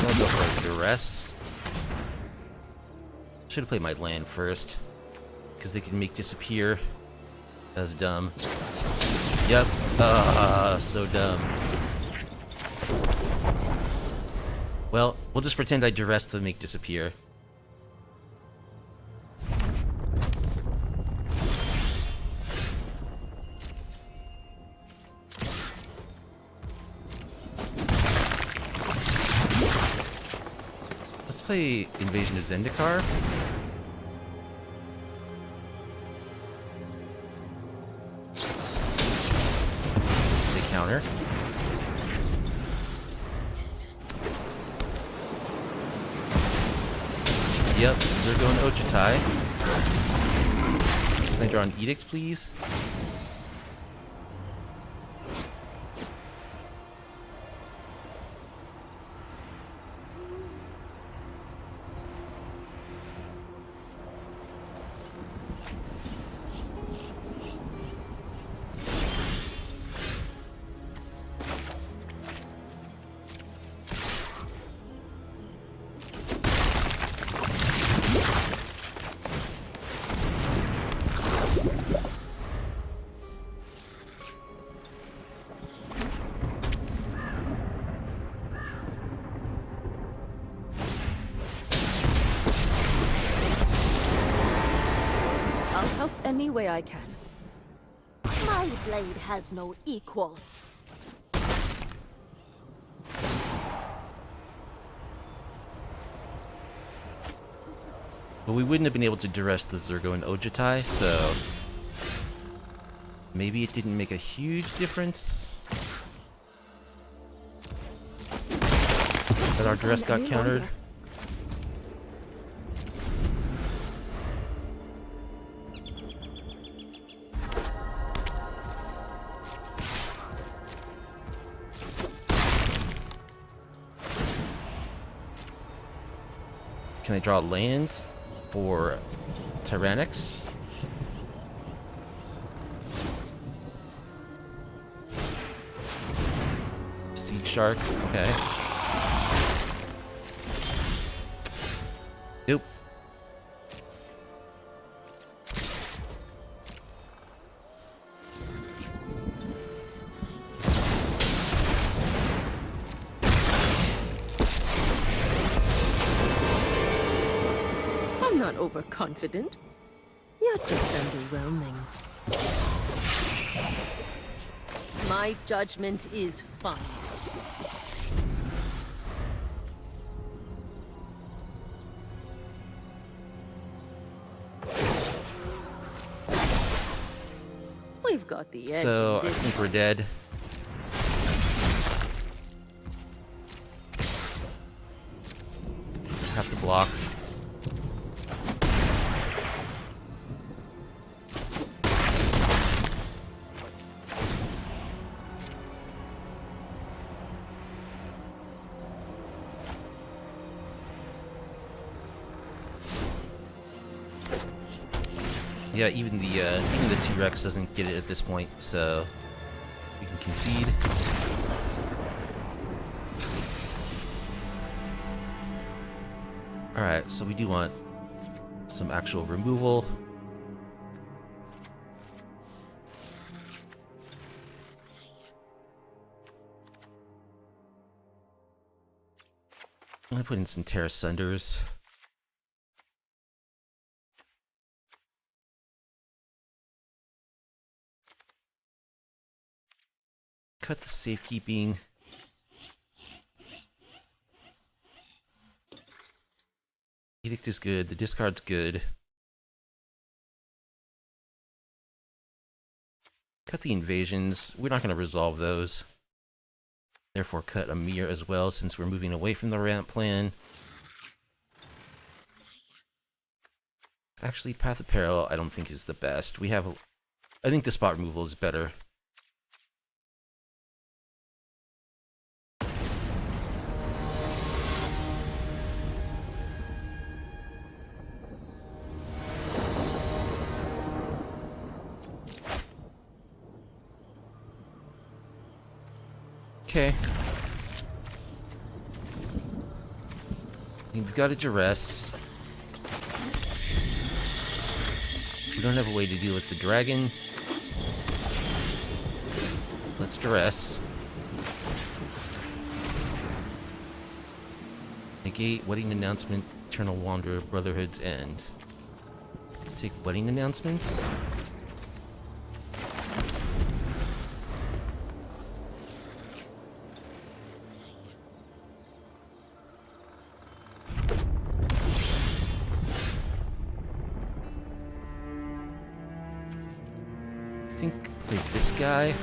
I'll go for a Duress. Should have played my land first, because they can make disappear. That was dumb. Yep. So dumb. Well, we'll just pretend I Duress to make disappear. Let's play Invasion of Zendikar. They counter. Yep, they're going Ojutai. Can I draw an Edict, please? I'll help any way I can. My blade has no equal. But we wouldn't have been able to duress the Zergo and Ojutai, so maybe it didn't make a huge difference that our duress got countered. Can I draw land for Tyrannax? Seed Shark, okay. Nope. I'm not overconfident. You're just underwhelming. My judgment is fine. We've got the edge. So in I this think fight. we're dead. Have to block. Yeah, even the T-Rex doesn't get it at this point, so we can concede. Alright, so we do want some actual removal. I'm gonna put in some Terra Sunders. Cut the safekeeping. Edict is good. The discard's good. Cut the invasions. We're not going to resolve those. Therefore, cut a mirror as well, since we're moving away from the ramp plan. Actually, Path of Peril, I don't think is the best. I think the spot removal is better. Okay. We've got a duress. We don't have a way to deal with the dragon. Let's duress. Negate wedding announcement, Eternal Wanderer, Brotherhood's End. Let's take wedding announcements. This guy.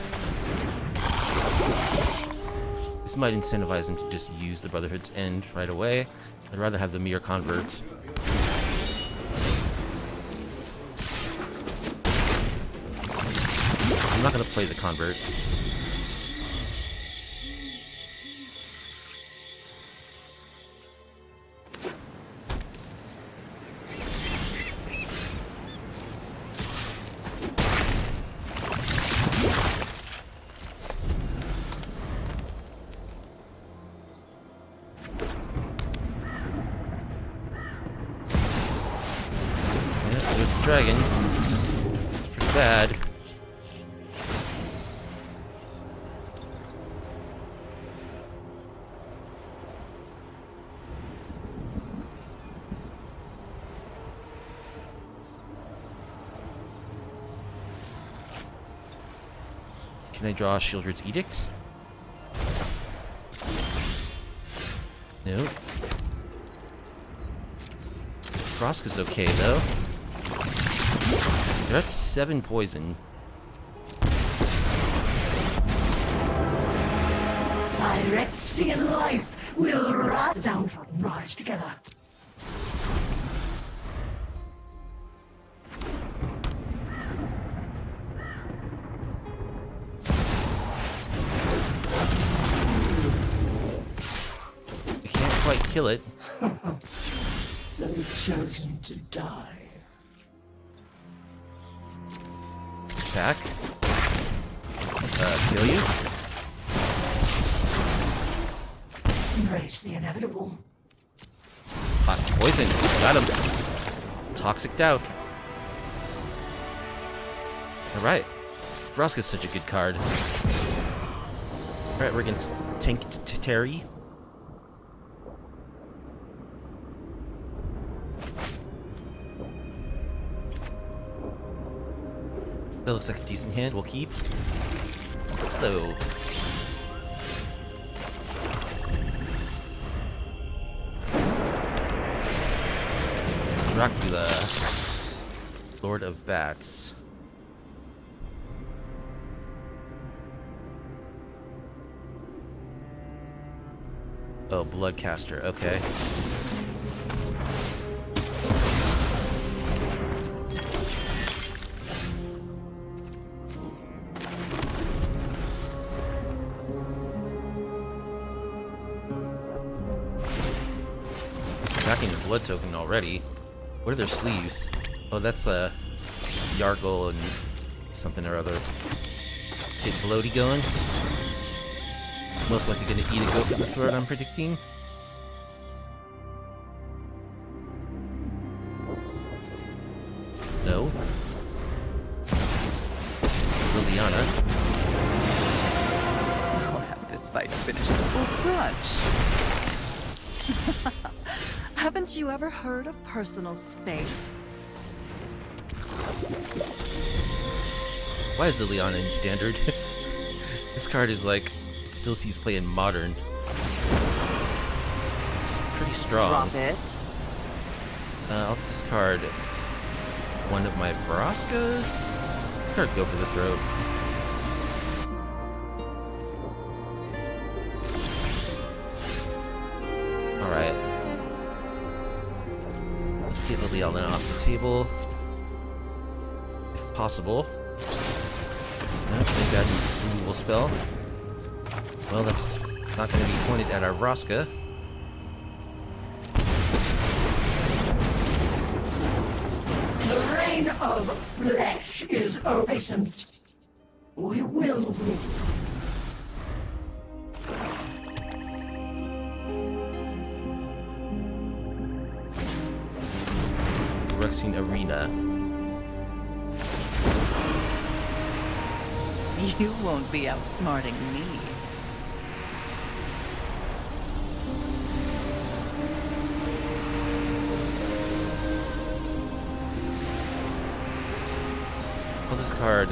This might incentivize him to just use the Brotherhood's End right away. I'd rather have the mirror converts. I'm not going to play the convert. Dragon. Pretty bad. Can I draw Shieldred's Edict? No. Vraska's okay, though. They're at 7 poison. Phyrexian life will rot downtrodden rise together. I can't quite kill it. So they've chosen to die. Attack. Kill you. Embrace the inevitable. Hot poison. Got him. Toxicked out. Alright. Vraska's such a good card. Alright, we're against Tank Terry. That looks like a decent hand. We'll keep. Hello. Dracula. Lord of Bats. Oh, Bloodcaster. Okay. Stacking the blood token already. What are their sleeves? Oh, that's a Yargle and something or other. Let's get Bloaty going. Most likely gonna eat a goat for the throat, I'm predicting. No. Liliana. I'll have this fight finished before brunch. Haven't you ever heard of personal space? Why is Liliana in standard? This card is like, it still sees play in modern. It's pretty strong. Drop it. I'll discard one of my Vraskas. Discard go for the throat. Alright. Let's get Liliana off the table. If possible. No, they got a removal spell. Well, that's not going to be pointed at our Vraska. The reign of flesh is obeisance. We will rule. Rexing Arena. You won't be outsmarting me. I'll discard.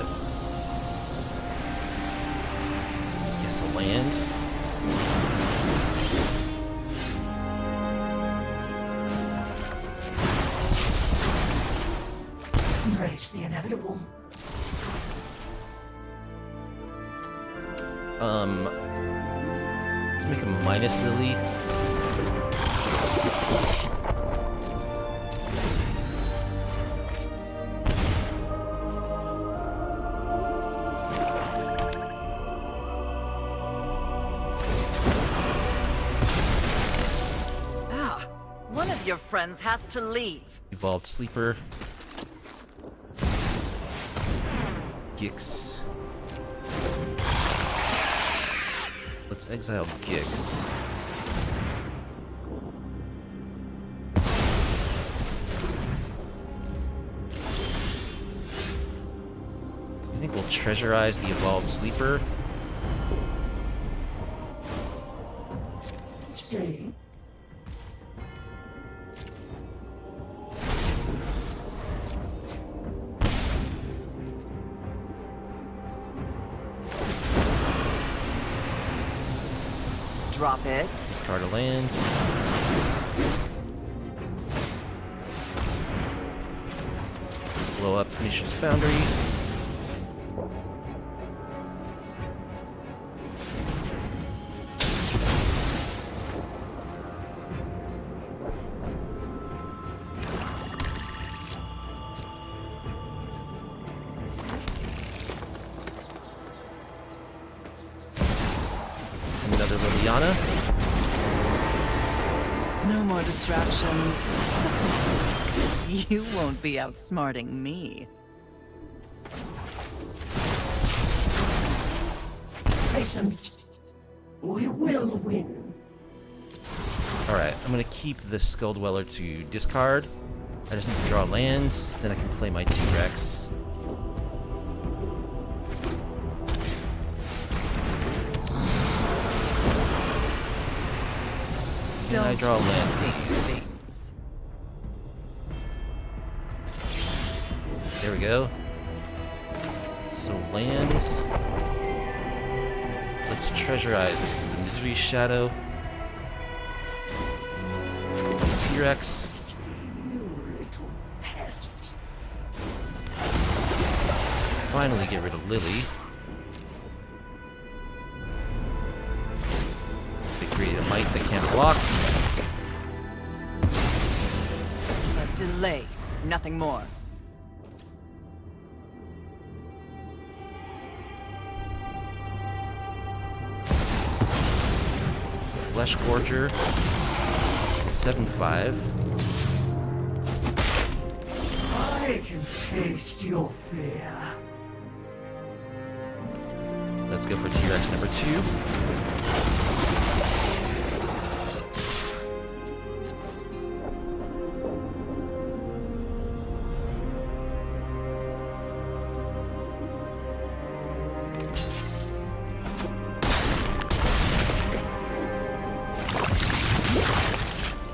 Guess a land. Embrace the inevitable. Let's make a minus Lily. One of your friends has to leave. Evolved Sleeper. Gix. Let's exile Gix. I think we'll treasurize the Evolved Sleeper. Stay. drop it. Discard a land. Blow up Nisha's Foundry. Another Liliana. No more distractions. You won't be outsmarting me. Patience. We will win. Alright, I'm gonna keep the Skull Dweller to discard. I just need to draw lands, then I can play my T-Rex. And I draw a land, please. There we go. So lands. Let's Treasurize the Misery Shadow. T-Rex. You little pest. Finally get rid of Lily. They create a might that can't block. A delay, nothing more. Flesh Gorger. 7/5. I can taste your fear. Let's go for T-Rex number 2.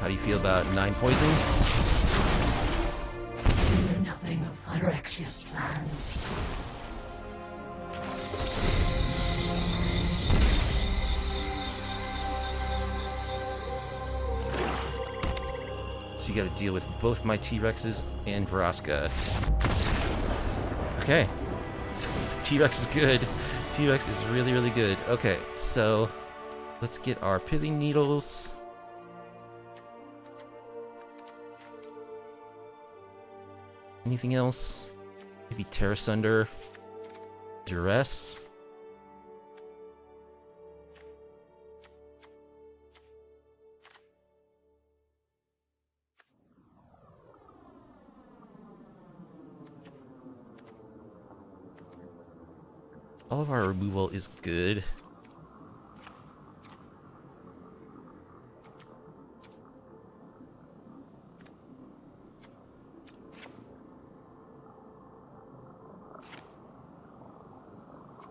How do you feel about 9 poison? You know nothing of Phyrexia's plans. So you gotta deal with both my T-Rexes and Vraska. Okay. T-Rex is good. T-Rex is really, really good. Okay, so let's get our Pithing Needles. Anything else? Maybe Terra Sunder. Duress. All of our removal is good.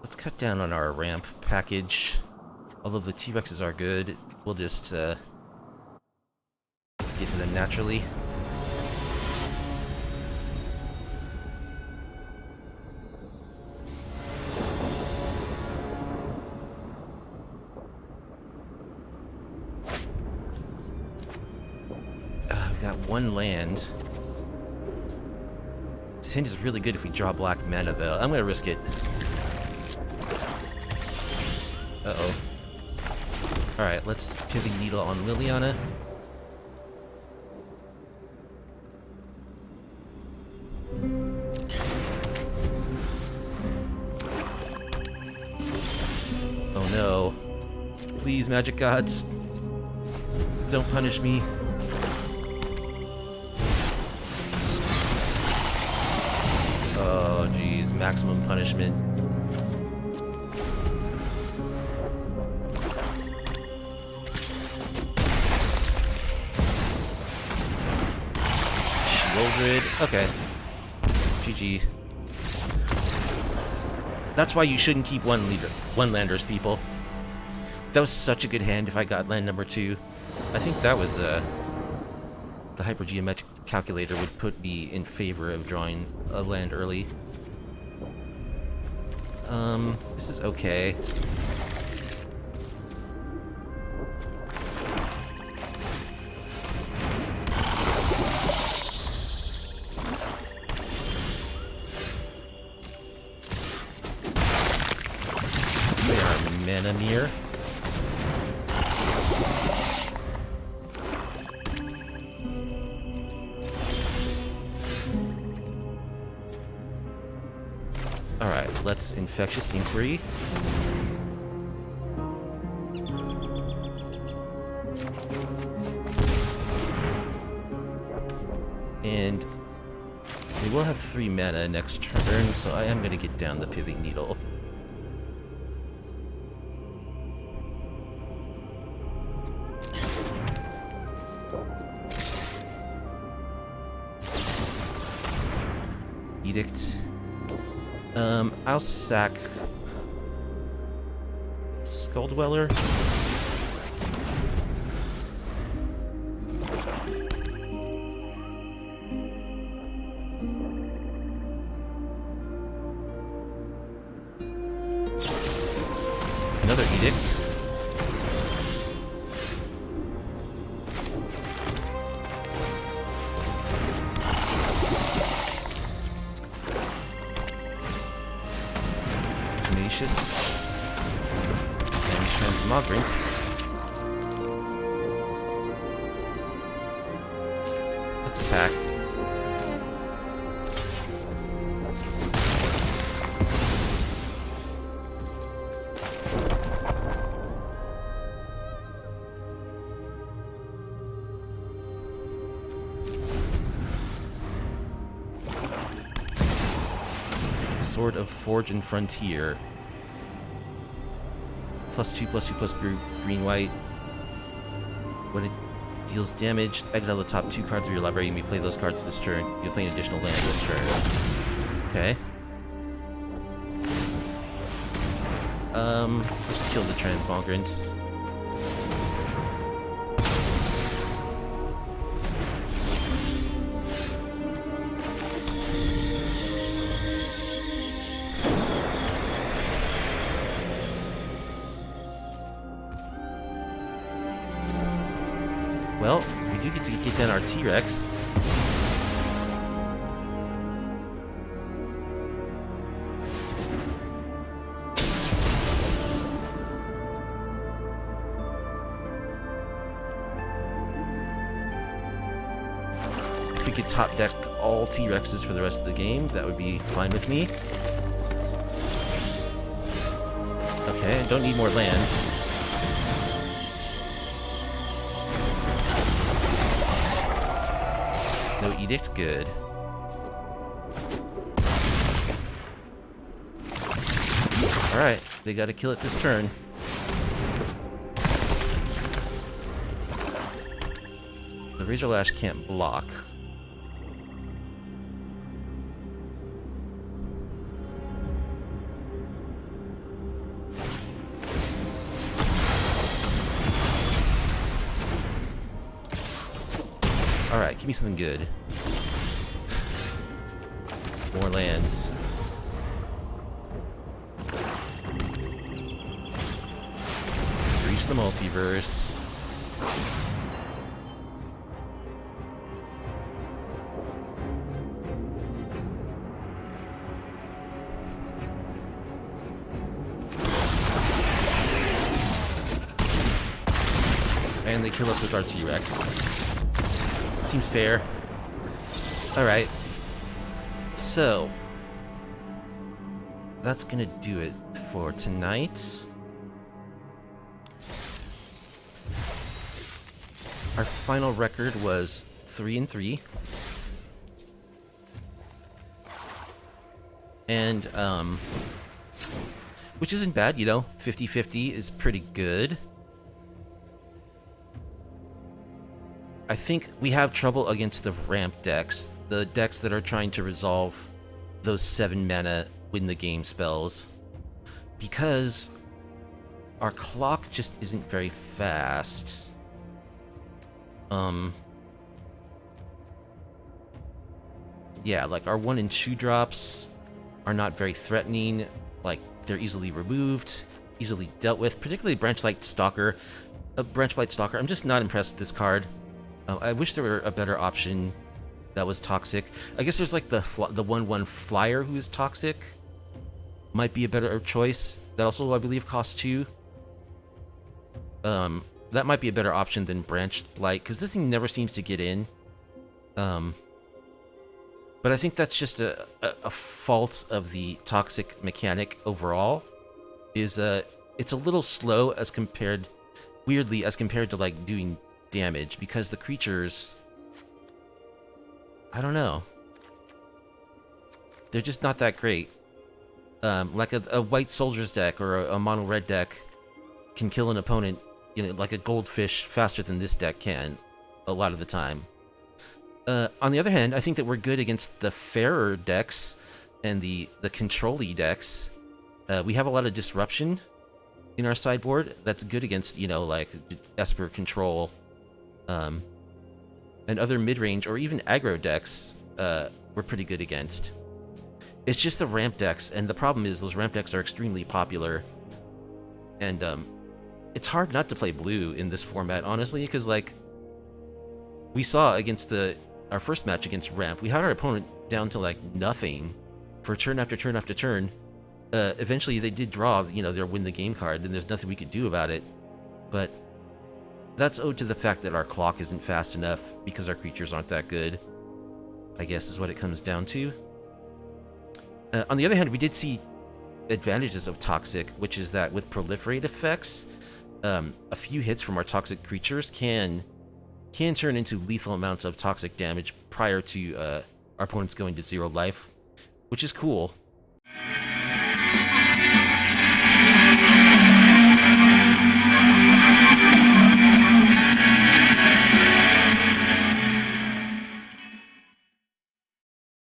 Let's cut down on our ramp package. Although the T-Rexes are good, we'll just get to them naturally. We've got one land. This hand is really good if we draw black mana, though. I'm gonna risk it. Uh-oh. Alright, let's Pithing Needle on Liliana. Oh no. Please, magic gods. Don't punish me. Oh jeez, maximum punishment. Grid. Okay. GG. That's why you shouldn't keep one landers, people. That was such a good hand if I got land number 2. I think that was the hypergeometric calculator would put me in favor of drawing a land early. This is okay. mana mirror. Alright, let's Infectious Inquiry. And we will have 3 mana next turn, so I am going to get down the Pithing Needle. Edict. I'll sack Skull Dweller. Another Edict. And Transmogrant. Let's attack. Sword of Forge and Frontier. +2/+2/+ green white. When it deals damage, exile the top 2 cards of your library. You may play those cards this turn. You'll play an additional land this turn. Okay. Let's kill the Transmogrants. Well, we do get to get down our T-Rex. If we could top deck all T-Rexes for the rest of the game, that would be fine with me. Okay, don't need more lands. No Edict, good. Alright, they gotta kill it this turn. The Razor Lash can't block. Alright, give me something good. More lands. Reach the multiverse. And they kill us with our T-Rex. Seems fair. Alright. So, that's gonna do it for tonight. Our final record was 3-3. And, which isn't bad, you know, 50-50 is pretty good. I think we have trouble against the ramp decks, the decks that are trying to resolve those 7 mana win the game spells, because our clock just isn't very fast. Yeah, like our 1 and 2 drops are not very threatening. Like, they're easily removed, easily dealt with, particularly Branchlight Stalker. Branchlight Stalker, I'm just not impressed with this card. I wish there were a better option that was toxic. I guess there's like the 1/1 flyer who is toxic. Might be a better choice. That also, I believe, costs 2. That might be a better option than Branch Light, because this thing never seems to get in. But I think that's just a fault of the toxic mechanic overall. It's a little slow as compared, weirdly, as compared to like doing damage, because the creatures, I don't know, they're just not that great. Like a white soldiers deck or a mono red deck can kill an opponent, you know, like a goldfish faster than this deck can a lot of the time. On the other hand, I think that we're good against the fairer decks and the control-y decks. We have a lot of disruption in our sideboard that's good against, you know, like Esper control, and other mid-range or even aggro decks we're pretty good against. It's just the ramp decks, and the problem is those ramp decks are extremely popular, and it's hard not to play blue in this format, honestly, because like we saw against our first match against ramp, we had our opponent down to like nothing for turn after turn after turn. Eventually they did draw, you know, their win the game card, and there's nothing we could do about it. But that's owed to the fact that our clock isn't fast enough because our creatures aren't that good, I guess is what it comes down to. On the other hand, we did see advantages of Toxic, which is that with proliferate effects, a few hits from our toxic creatures can turn into lethal amounts of toxic damage prior to our opponents going to 0 life, which is cool.